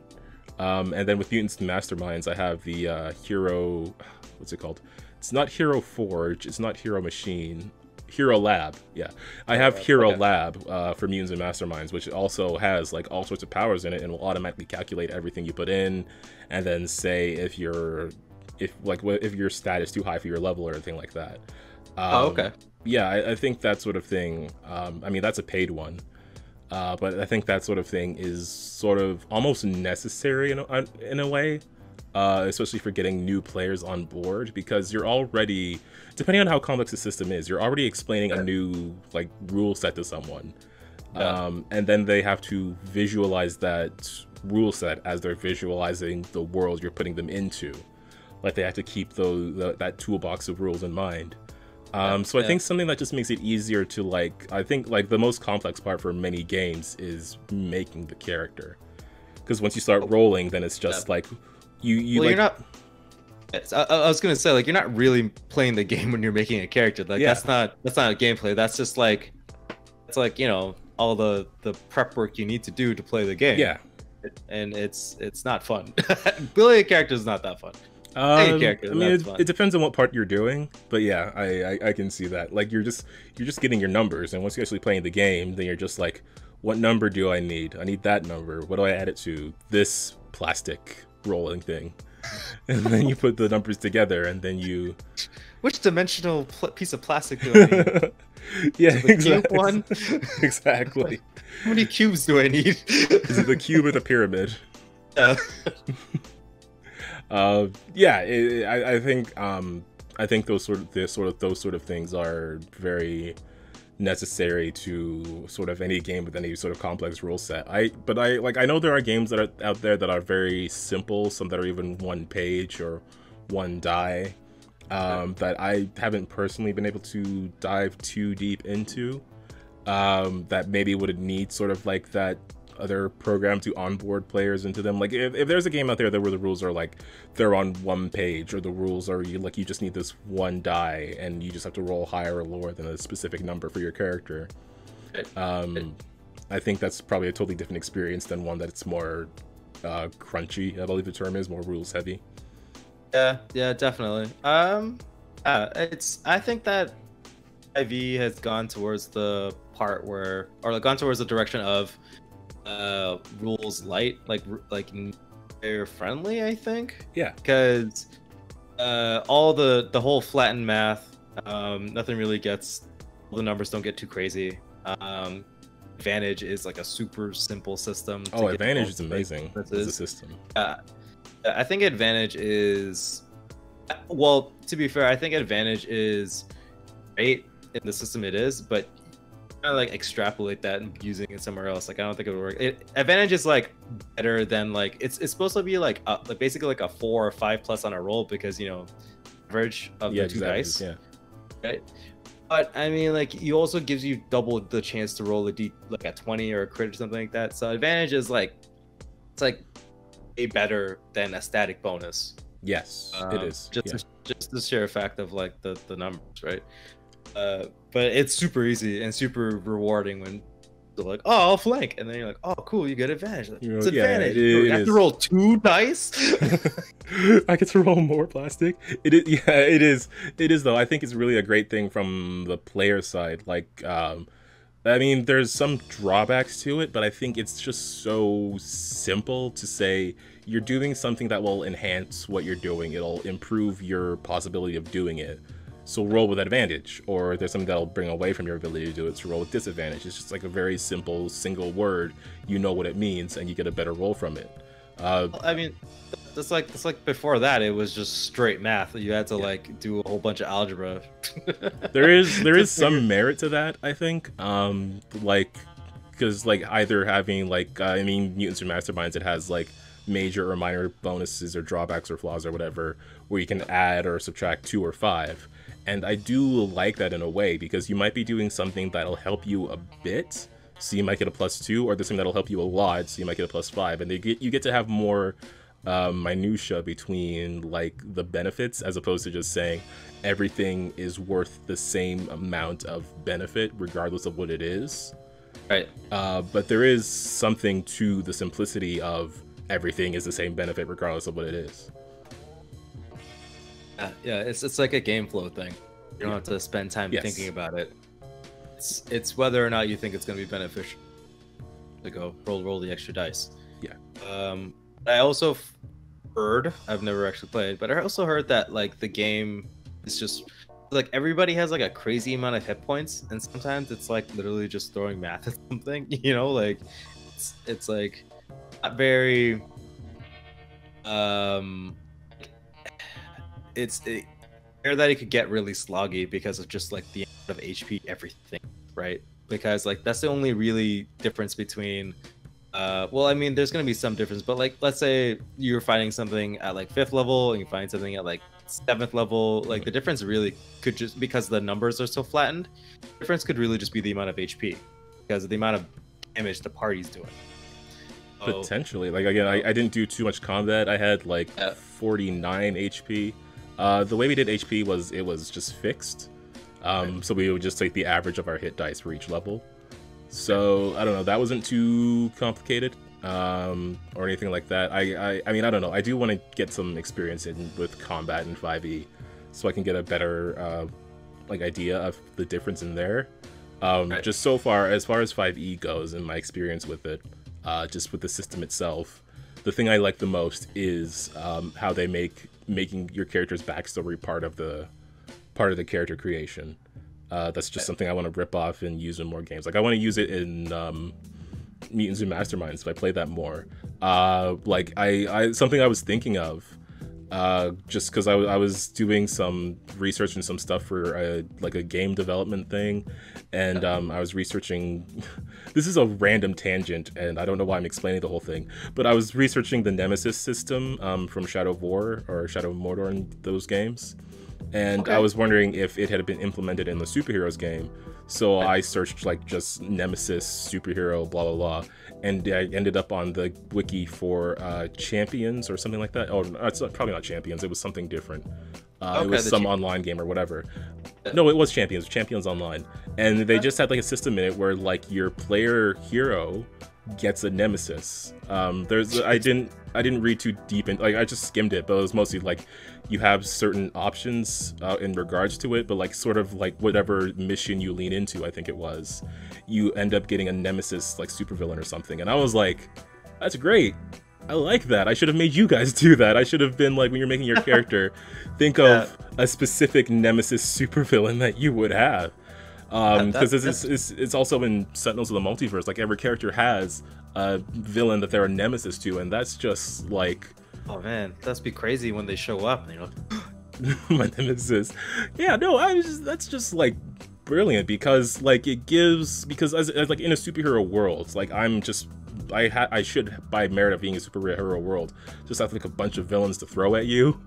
And then with Mutants and Masterminds, I have the Hero, what's it called? It's not Hero Forge, it's not Hero Machine. Hero Lab, yeah. I have Hero Lab for Mutants and Masterminds, which also has like all sorts of powers in it and will automatically calculate everything you put in, and then say if your stat is too high for your level or anything like that. Yeah, I think that sort of thing. I mean, that's a paid one, but I think that sort of thing is sort of almost necessary in a way. Especially for getting new players on board, because you're already, depending on how complex the system is, you're already explaining a new like rule set to someone, and then they have to visualize that rule set as they're visualizing the world you're putting them into. Like they have to keep that toolbox of rules in mind. So I think something that just makes it easier to like, I think like the most complex part for many games is making the character, because once you start rolling, then it's just like
you're not. I was gonna say, like, you're not really playing the game when you're making a character. Like that's not a gameplay. That's just like, it's like, you know, all the prep work you need to do to play the game.
Yeah,
and it's not fun. Building a character is not that fun.
I mean, it depends on what part you're doing, but yeah, I can see that. Like you're just getting your numbers, and once you're actually playing the game, then you're just like, what number do I need? I need that number. What do I add it to? This plastic rolling thing. And then you put the numbers together, and then you,
which dimensional piece of plastic do I need?
Yeah,
exactly. Cube one.
Exactly.
How many cubes do I need?
Is it the cube or the pyramid?
Yeah.
I think those sort of things are very necessary to sort of any game with any sort of complex rule set. I know there are games that are out there that are very simple, some that are even one page or one die, that I haven't personally been able to dive too deep into, that maybe would need sort of like that other program to onboard players into them. Like if there's a game out there where the rules are like they're on one page, or the rules are you just need this one die and you just have to roll higher or lower than a specific number for your character, I think that's probably a totally different experience than one that's more crunchy, I believe the term is, more rules heavy.
Yeah, definitely. I think that IV has gone towards the part where, or gone towards the direction of rules light, like player friendly, I think.
Yeah.
Because all the whole flattened math, nothing really gets, the numbers don't get too crazy. Advantage is like a super simple system.
Oh, Advantage is amazing as a system.
I think Advantage is, well, to be fair, I think Advantage is great in the system it is, but kind of like extrapolate that and using it somewhere else. Like I don't think it would work. Advantage is like better than like it's supposed to be like basically like a 4 or 5 plus on a roll, because you know average of the two dice. Yeah. Right. But I mean, like, you also gives you double the chance to roll like a 20 or a crit or something like that. So Advantage is like, it's like a better than a static bonus.
Yes, it is.
Just the sheer fact of like the numbers, right? But it's super easy and super rewarding when they're like, oh, I'll flank, and then you're like, oh, cool, you get Advantage. Like, it's Advantage. You have to roll 2 dice.
I get to roll more plastic. It is, yeah, it is. It is though. I think it's really a great thing from the player side. Like, I mean, there's some drawbacks to it, but I think it's just so simple to say you're doing something that will enhance what you're doing. It'll improve your possibility of doing it. So roll with advantage, or there's something that'll bring away from your ability to do it, so roll with disadvantage. It's just like a very simple single word. You know what it means, and you get a better roll from it.
I mean, it's like before that, it was just straight math. You had to like do a whole bunch of algebra.
there is some merit to that, I think. Like, because like either having like I mean, Mutants and Masterminds, it has like major or minor bonuses or drawbacks or flaws or whatever, where you can add or subtract 2 or 5. And I do like that in a way, because you might be doing something that'll help you a bit, so you might get a +2, or there's something that'll help you a lot, so you might get a +5. And you get to have more minutia between like the benefits, as opposed to just saying everything is worth the same amount of benefit regardless of what it is.
Right.
But there is something to the simplicity of everything is the same benefit regardless of what it is.
Yeah, it's like a game flow thing. You don't have to spend time thinking about it. It's whether or not you think it's going to be beneficial to go roll the extra dice.
Yeah.
I also heard, I've never actually played, but I also heard that like the game is just like everybody has like a crazy amount of hit points, and sometimes it's like literally just throwing math at something. You know, like it's like not very it's that it could get really sloggy because of just like the amount of HP everything, right? Because like that's the only really difference between well, I mean, there's gonna be some difference, but like let's say you're fighting something at like 5th level and you find something at like 7th level, like the difference really could just, because the numbers are so flattened, the difference could really just be the amount of HP, because of the amount of damage the party's doing.
Potentially. Like again, I didn't do too much combat. I had like 49 HP. The way we did HP was it was just fixed. So we would just take the average of our hit dice for each level. So I don't know, that wasn't too complicated or anything like that. I mean, I don't know. I do want to get some experience with combat in 5e, so I can get a better like idea of the difference in there. Just so far, as far as 5e goes, in my experience with it, just with the system itself, the thing I like the most is how they making your character's backstory part of the character creation. That's just something I want to rip off and use in more games. Like I want to use it in Mutants and Masterminds if I play that more. Like I something I was thinking of, just because I was doing some research and some stuff for like a game development thing, and I was researching. This is a random tangent, and I don't know why I'm explaining the whole thing, but I was researching the Nemesis system from Shadow of War or Shadow of Mordor in those games. And I was wondering if it had been implemented in the superheroes game. So I searched like just Nemesis superhero blah blah blah, and I ended up on the wiki for Champions or something like that. Oh, it's probably not Champions. It was something different. It was some online game or whatever. No, it was Champions Online, and they just had like a system in it where like your player hero gets a nemesis. I didn't read too deep in, like I just skimmed it, but it was mostly like you have certain options in regards to it, but like sort of like whatever mission you lean into, I think it was, you end up getting a nemesis like supervillain or something. And I was like, that's great. I like that. I should have made you guys do that. I should have been like, when you're making your character, think of a specific nemesis supervillain that you would have. Because it's also in Sentinels of the Multiverse, like every character has a villain that they're a nemesis to, and that's just like,
oh man, that's be crazy when they show up and you're like,
my nemesis. Yeah, no, that's just like brilliant, because like it gives, because as like in a superhero world, like I should, by merit of being a superhero world, just have like a bunch of villains to throw at you.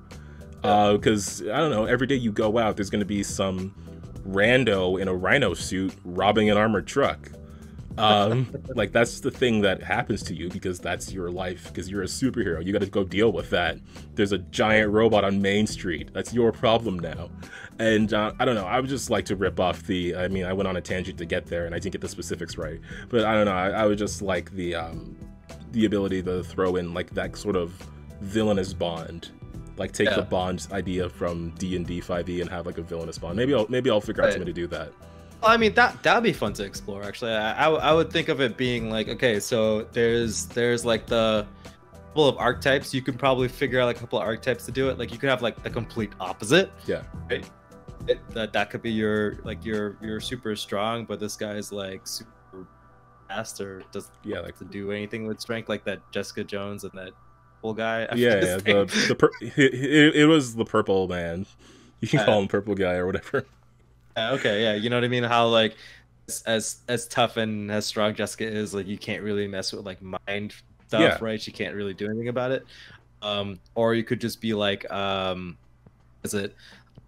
Because I don't know, every day you go out, there's gonna be some rando in a rhino suit robbing an armored truck. Like that's the thing that happens to you, because that's your life, because you're a superhero. You got to go deal with that. There's a giant robot on Main Street. That's your problem now. And I don't know, I would just like to rip off I mean, I went on a tangent to get there and I didn't get the specifics right, but I don't know, I would just like the ability to throw in like that sort of villainous Bond. Like take the Bond idea from D&D 5e and have like a villainous Bond. Maybe I'll figure out something to do that.
Well, I mean, that'd be fun to explore, actually. I would think of it being like, okay, so there's like the couple of archetypes. You could probably figure out like a couple of archetypes to do it. Like you could have like the complete opposite.
Yeah.
Right? That could be your super strong, but this guy's like super fast or doesn't like to do anything with strength, like that Jessica Jones and that guy.
It was the purple man. You can call him purple guy or whatever.
Okay, yeah, you know what I mean? How like as tough and as strong Jessica is, like you can't really mess with like mind stuff, right? She can't really do anything about it. Or you could just be like, is it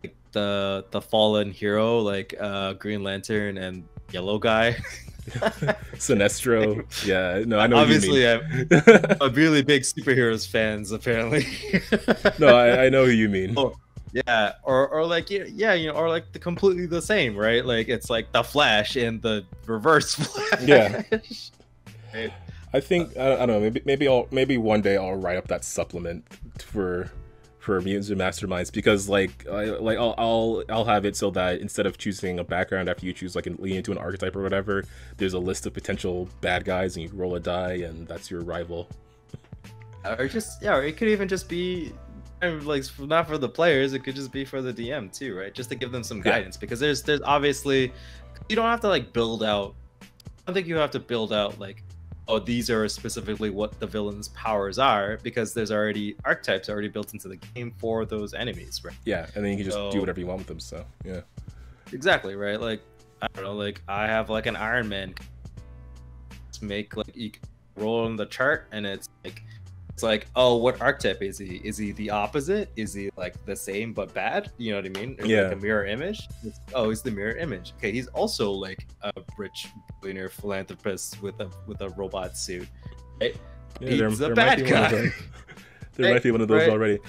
like the fallen hero, like Green Lantern and Yellow Guy?
Sinestro. Yeah, no, I know.
Obviously, I'm a really big superheroes fans, apparently.
No, I know who you mean.
Oh, yeah, or like or like the completely the same, right? Like it's like the Flash and the Reverse Flash.
Yeah. Right. I think I don't know. Maybe one day I'll write up that supplement for Mutants and Masterminds, because I'll have it so that instead of choosing a background after you choose like lean into an archetype or whatever, there's a list of potential bad guys and you roll a die and that's your rival.
Or just or it could even just be like not for the players, it could just be for the DM too, right? Just to give them some guidance, because there's obviously, you don't have to like build out. I don't think you have to build out like, oh, these are specifically what the villain's powers are, because there's already archetypes already built into the game for those enemies, right?
Yeah, and then you can just do whatever you want with them. So yeah,
exactly, right? Like I don't know, like I have like an Iron Man. Let's make like you can roll on the chart, and it's like, oh, what archetype is he? Is he the opposite? Is he like the same but bad? You know what I mean? Or like a mirror image. He's the mirror image. Okay, he's also like a rich billionaire philanthropist with a robot suit. Right?
Yeah,
he's a bad guy.
There might be one of those already.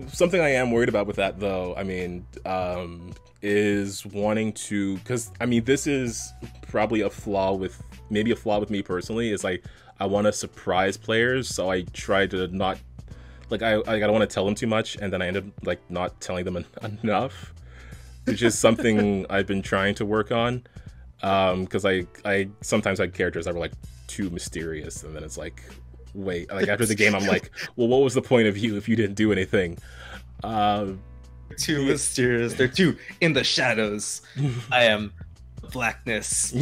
Something I am worried about with that, though, I mean, is wanting to, because I mean, this is probably a flaw with me personally. Is like, I want to surprise players, so I try to not, like, I don't want to tell them too much, and then I end up like not telling them enough, which is something I've been trying to work on. Because I sometimes had characters that were like too mysterious, and then it's like, wait, like after the game I'm like, well, what was the point of you if you didn't do anything?
Too mysterious. They're too in the shadows. I am blackness.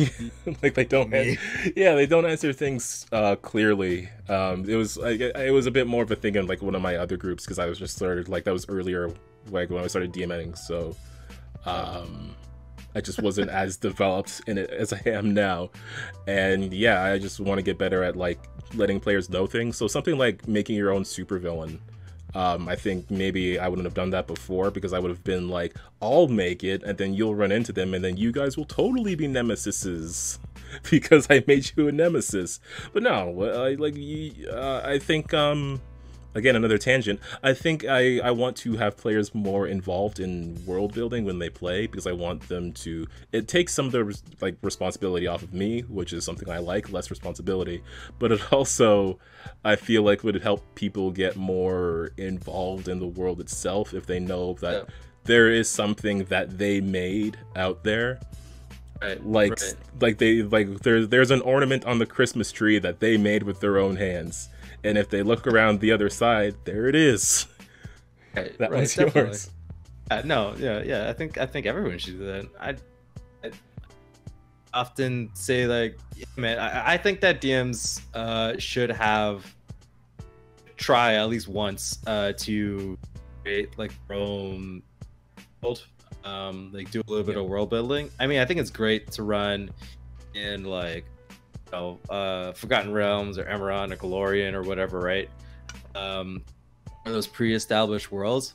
Like they don't they don't answer things clearly. It was a bit more of a thing in like one of my other groups, because I was just started like, that was earlier, like when I started DMing, so I just wasn't as developed in it as I am now. And yeah, I just want to get better at like letting players know things. So something like making your own supervillain. I think maybe I wouldn't have done that before, because I would have been like, I'll make it, and then you'll run into them, and then you guys will totally be nemesises because I made you a nemesis. But no, I think again, another tangent. I think I want to have players more involved in world building when they play, because I want them to. It takes some of the like responsibility off of me, which is something I like, less responsibility. But it also, I feel like, would help people get more involved in the world itself if they know that there is something that they made out there. Like there's an ornament on the Christmas tree that they made with their own hands. And if they look around the other side, there it is. That one's definitely yours.
I think everyone should do that. I often say, like, yeah, man, I think that DMs should try at least once to create like their own world, like do a little bit of world building. I mean, I think it's great to run in like, Forgotten Realms or Emerald or Galorian or whatever, right? Or those pre-established worlds.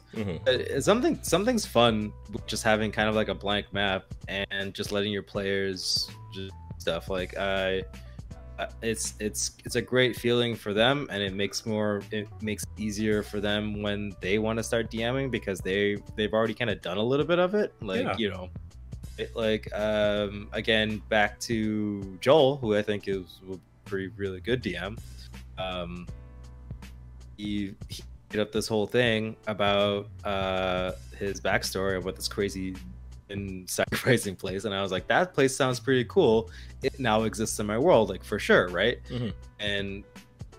Something's fun with just having kind of like a blank map and just letting your players just stuff. Like it's a great feeling for them, and it makes it easier for them when they want to start DMing, because they've already kind of done a little bit of it. Like, again, back to Joel, who I think is a really good DM. He hit up this whole thing about his backstory about this crazy and sacrificing place, and I was like, that place sounds pretty cool. It now exists in my world, like, for sure, right? And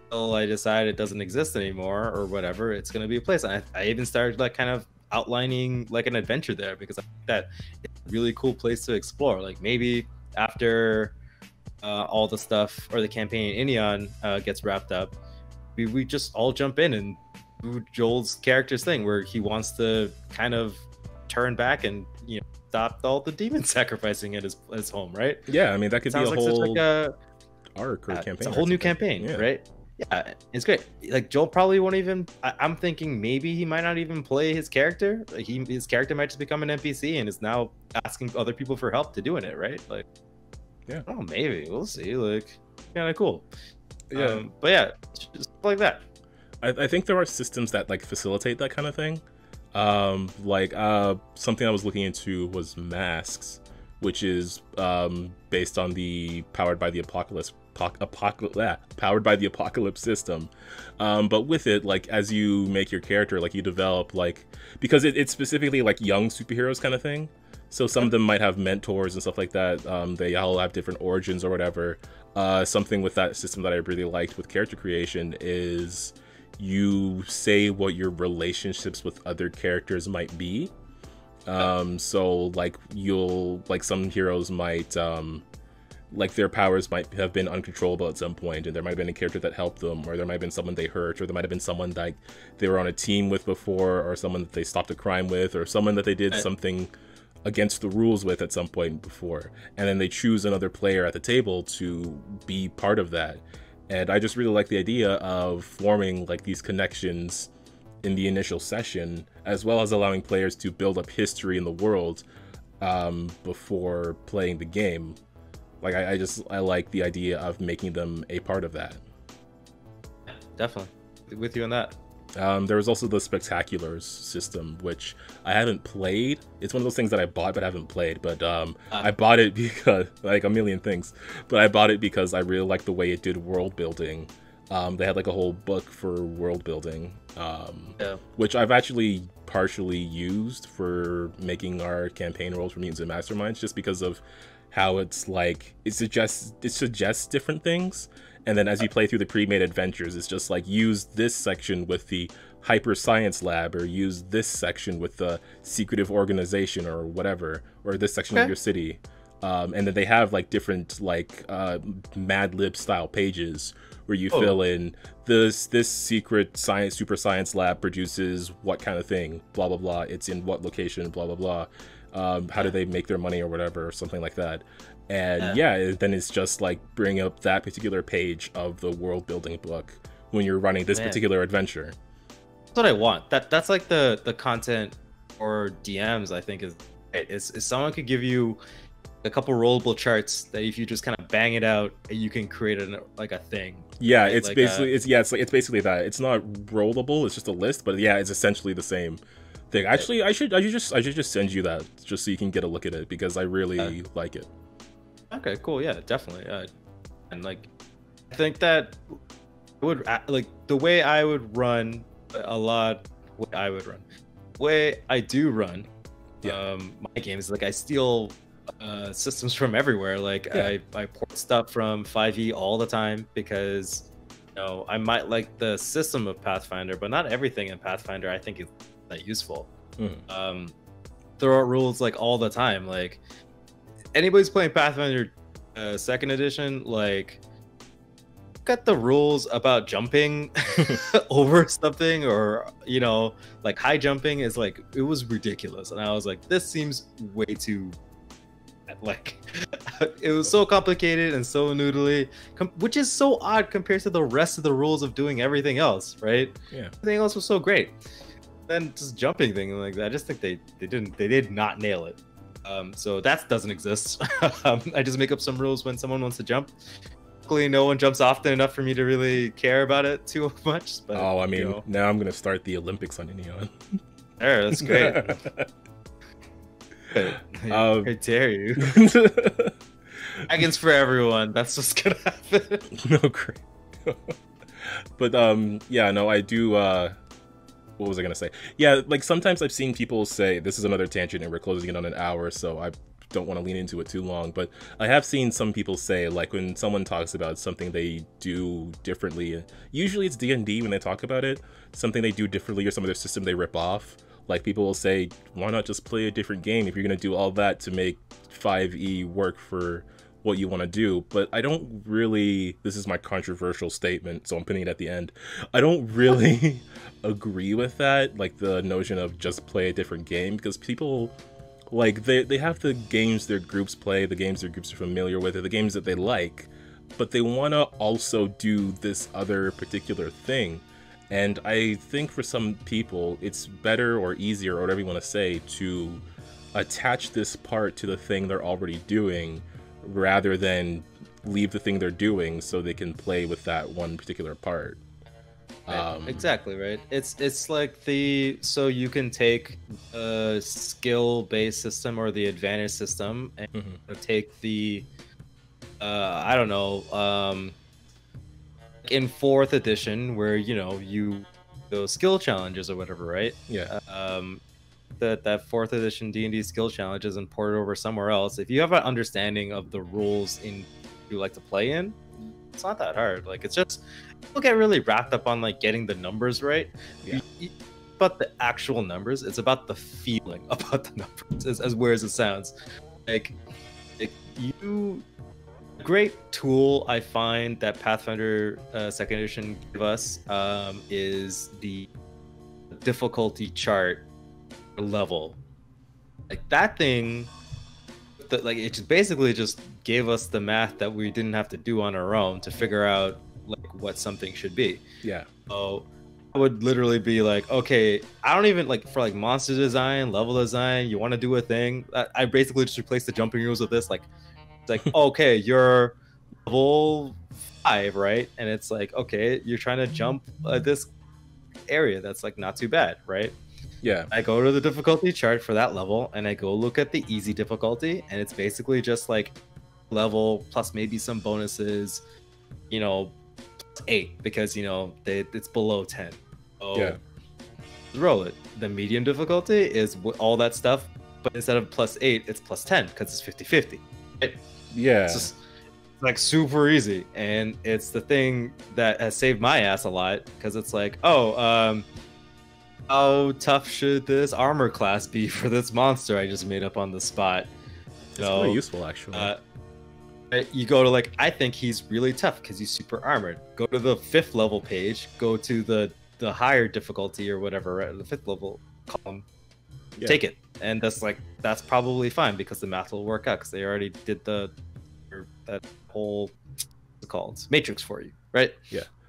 until I decide it doesn't exist anymore or whatever, it's gonna be a place. And I even started like kind of outlining like an adventure there, because I think that it's a really cool place to explore. Like, maybe after all the stuff or the campaign in Inion gets wrapped up, we just all jump in and do Joel's character's thing, where he wants to kind of turn back and stop all the demon sacrificing at his home, right?
Yeah, I mean, that could be a whole
arc or campaign. It's a whole new campaign, right? Yeah, it's great. Like, Joel probably won't even. I'm thinking maybe he might not even play his character. Like, his character might just become an NPC and is now asking other people for help to doing it, right? Like,
yeah.
Oh, maybe we'll see. Like, kind of cool. Yeah, but yeah, just like that.
I think there are systems that like facilitate that kind of thing. Something I was looking into was Masks, which is based on the Powered by the Apocalypse system. But with it, like, as you make your character, like, you develop, like, because it's specifically like young superheroes kind of thing. So some of them might have mentors and stuff like that. They all have different origins or whatever. Something with that system that I really liked with character creation is you say what your relationships with other characters might be. So like some heroes might like their powers might have been uncontrollable at some point, and there might have been a character that helped them, or there might have been someone they hurt, or there might have been someone like they were on a team with before, or someone that they stopped a crime with, or someone that they did something against the rules with at some point before, and then they choose another player at the table to be part of that. And I just really like the idea of forming like these connections in the initial session, as well as allowing players to build up history in the world before playing the game. Like, I like the idea of making them a part of that.
Definitely with you on that.
There was also the Spectaculars system, which I haven't played. It's one of those things that I bought but haven't played. But I bought it because, like a million things, but I bought it because I really liked the way it did world building. They had like a whole book for world building, which I've actually partially used for making our campaign rolls for Mutants and Masterminds, just because of how it's like it suggests different things. And then as you play through the pre-made adventures, it's just like, use this section with the hyper science lab, or use this section with the secretive organization or whatever, or this section of your city. And then they have like different like Mad Lib style pages where you fill in this secret super science lab produces what kind of thing, blah blah blah, it's in what location, blah blah blah. How do they make their money or whatever, or something like that. And then it's just like bring up that particular page of the world building book when you're running this particular adventure.
That's what I want. That's like the content for DMs, I think, is someone could give you a couple rollable charts that if you just kind of bang it out, you can create like a thing.
Yeah,
right?
it's
like
basically it's basically that. It's not rollable. It's just a list, but yeah, it's essentially the same thing. Actually, I should just send you that just so you can get a look at it because I really like it.
Okay, cool. Yeah, definitely. And like, I think that would like the way I would run a lot. What I would run, the way I do run, my games, like I steal systems from everywhere. Like I port stuff from 5e all the time because I might like the system of Pathfinder, but not everything in Pathfinder I think is that useful. Throw out rules like all the time. Like anybody's playing Pathfinder second edition, like at the rules about jumping over something, or like high jumping is like, it was ridiculous, and I was like, this seems way too like it was so complicated and so noodly, which is so odd compared to the rest of the rules of doing everything else, right? Everything else was so great. Then just jumping thing like that, I just think they did not nail it. So that doesn't exist. I just make up some rules when someone wants to jump. Luckily, no one jumps often enough for me to really care about it too much. But,
I mean, now I'm gonna start the Olympics on Neon.
There, that's great. I dare you. Dragons for everyone. That's what's gonna happen.
No, great. But yeah, no, I do. What was I gonna say? Yeah, like sometimes I've seen people say, this is another tangent, and we're closing in on an hour, so I don't want to lean into it too long, but I have seen some people say, like when someone talks about something they do differently, usually it's D&D when they talk about it, something they do differently or some other system they rip off, like people will say, why not just play a different game if you're going to do all that to make 5e work for what you want to do? But I don't really, this is my controversial statement, so I'm putting it at the end, I don't really agree with that, like the notion of just play a different game, because people, like, they have the games their groups play, the games their groups are familiar with, or the games that they like, but they want to also do this other particular thing. And I think for some people, it's better or easier, or whatever you want to say, to attach this part to the thing they're already doing, rather than leave the thing they're doing so they can play with that one particular part.
Exactly, right. It's like so you can take a skill-based system or the advantage system and take the I don't know, in 4th edition where you those skill challenges or whatever, right? That 4th edition D&D skill challenges and port it over somewhere else. If you have an understanding of the rules you like to play in, it's not that hard. Like, it's just people get really wrapped up on like getting the numbers right. But the actual numbers, it's about the feeling about the numbers, as weird as it sounds. Like you, great tool I find that Pathfinder 2nd edition give us is the difficulty chart level. Like that thing, like it just basically just gave us the math that we didn't have to do on our own to figure out like what something should be. So I would literally be like, okay, I don't even like, for like monster design, level design, you want to do a thing, I basically just replaced the jumping rules with this. Like it's like, okay, you're level 5, right? And it's like, okay, you're trying to jump this area that's like not too bad, right? I go to the difficulty chart for that level and I go look at the easy difficulty, and it's basically just like level plus maybe some bonuses, plus 8 because it's below 10. So roll it. The medium difficulty is all that stuff, but instead of plus 8 it's plus 10 because it's 50-50, right? It's just like super easy, and it's the thing that has saved my ass a lot, because it's like, how tough should this armor class be for this monster I just made up on the spot?
It's really useful, actually.
You go to like, I think he's really tough because he's super armored. Go to the 5th level page, go to the higher difficulty or whatever, right? The 5th level column, take it, and that's probably fine because the math will work out because they already did that whole, what's it called, matrix for you, right?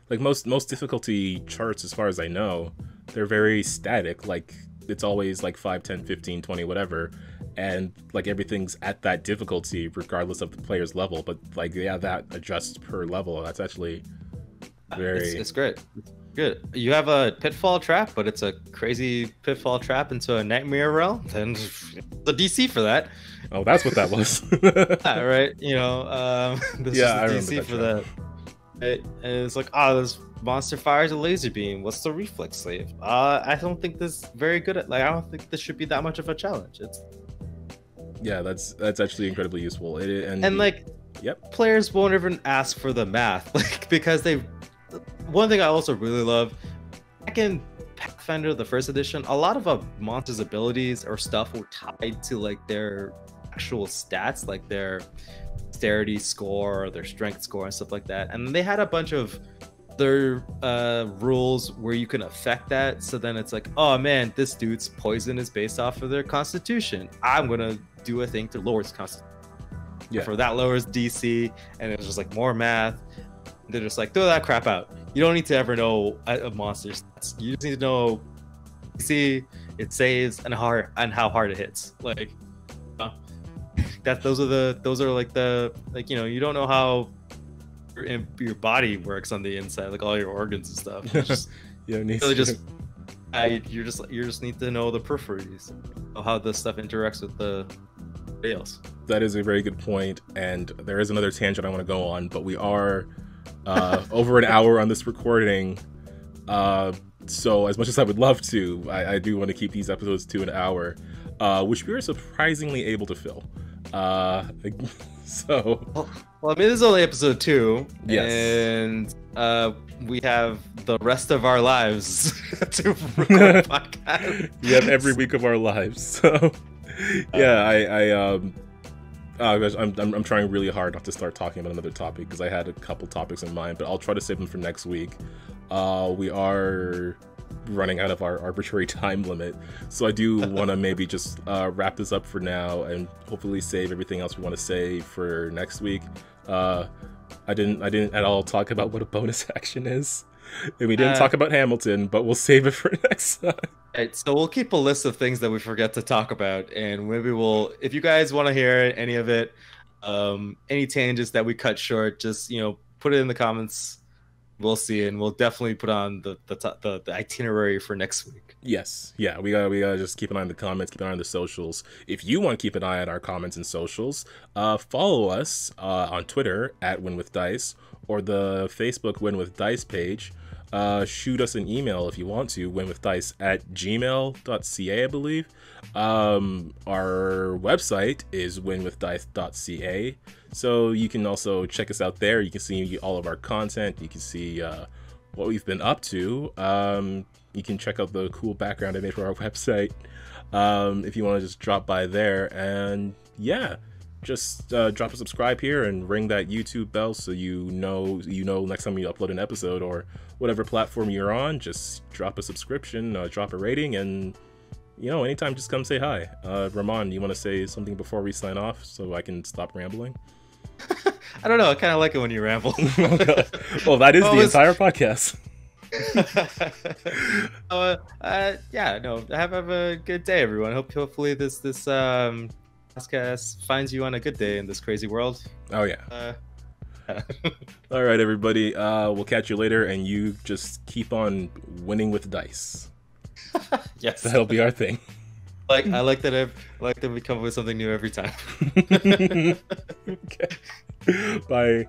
Like most difficulty charts, as far as I know, they're very static. Like it's always like 5, 10, 15, 20, whatever. and like everything's at that difficulty regardless of the player's level. But like, yeah, that adjusts per level. That's actually very...
It's great. Good. You have a pitfall trap, but it's a crazy pitfall trap into a nightmare realm. Then the DC for that.
Oh, that's what that was.
Yeah, right. You know, this is
I
the
remember
DC
that
for that. And it's like, oh, this monster fires a laser beam. What's the reflex save? I don't think this is very good at. Like, I don't think this should be that much of a challenge. It's...
Yeah, that's actually incredibly useful.
Yep. Players won't even ask for the math, like, because they... One thing I also really love, back in Pathfinder, the first edition, a lot of a monster's abilities or stuff were tied to like their actual stats, like their dexterity score or their strength score and stuff like that. And they had a bunch of their rules where you can affect that. So then it's like, oh man, this dude's poison is based off of their constitution. I'm gonna do a thing to lower his constitution. Yeah. For that lowers DC, and it's just like more math. They're just like, throw that crap out. You don't need to ever know a monster's stats. You just need to know DC, it saves, and how hard it hits. Like, those are like the, like, you know, you don't know how your body works on the inside, like all your organs and stuff. You just, you just need to know the peripheries, how this stuff interacts with the else.
That is a very good point, and there is another tangent I want to go on, but we are over an hour on this recording, so as much as I would love to, I do want to keep these episodes to an hour, which we are surprisingly able to fill. So
well, I mean, this is only episode 2.
Yes.
And we have the rest of our lives to record podcast.
We have every week of our lives. So yeah, I'm trying really hard not to start talking about another topic because I had a couple topics in mind, but I'll try to save them for next week. We are running out of our arbitrary time limit, so I do want to maybe just wrap this up for now and hopefully save everything else we want to say for next week. I didn't at all talk about what a bonus action is, and we didn't talk about Hamilton, but we'll save it for next time.
Right, so we'll keep a list of things that we forget to talk about, and maybe we'll, if you guys want to hear any of it, any tangents that we cut short, just, you know, put it in the comments. We'll see, and we'll definitely put on the itinerary for next week.
Yes, yeah, we gotta just keep an eye on the comments, keep an eye on the socials. If you want to keep an eye on our comments and socials, follow us on Twitter at WinWithDice or the Facebook Win With Dice page. Shoot us an email if you want to, winwithdice@gmail.ca, I believe. Our website is winwithdice.ca, so you can also check us out there. You can see all of our content, you can see what we've been up to. You can check out the cool background I made for our website if you want to just drop by there. And yeah, just drop a subscribe here and ring that YouTube bell so you know next time we upload an episode, or whatever platform you're on. Just drop a subscription, drop a rating, and you know, anytime, just come say hi. Ramon, do you want to say something before we sign off so I can stop rambling?
I don't know, I kind of like it when you ramble.
Well, that is the entire podcast.
Yeah, no, have a good day, everyone. Hopefully this podcast finds you on a good day in this crazy world.
Oh yeah. All right, everybody, we'll catch you later, and you just keep on winning with dice.
Yes,
that'll be our thing.
I like that we come up with something new every time.
Okay, bye.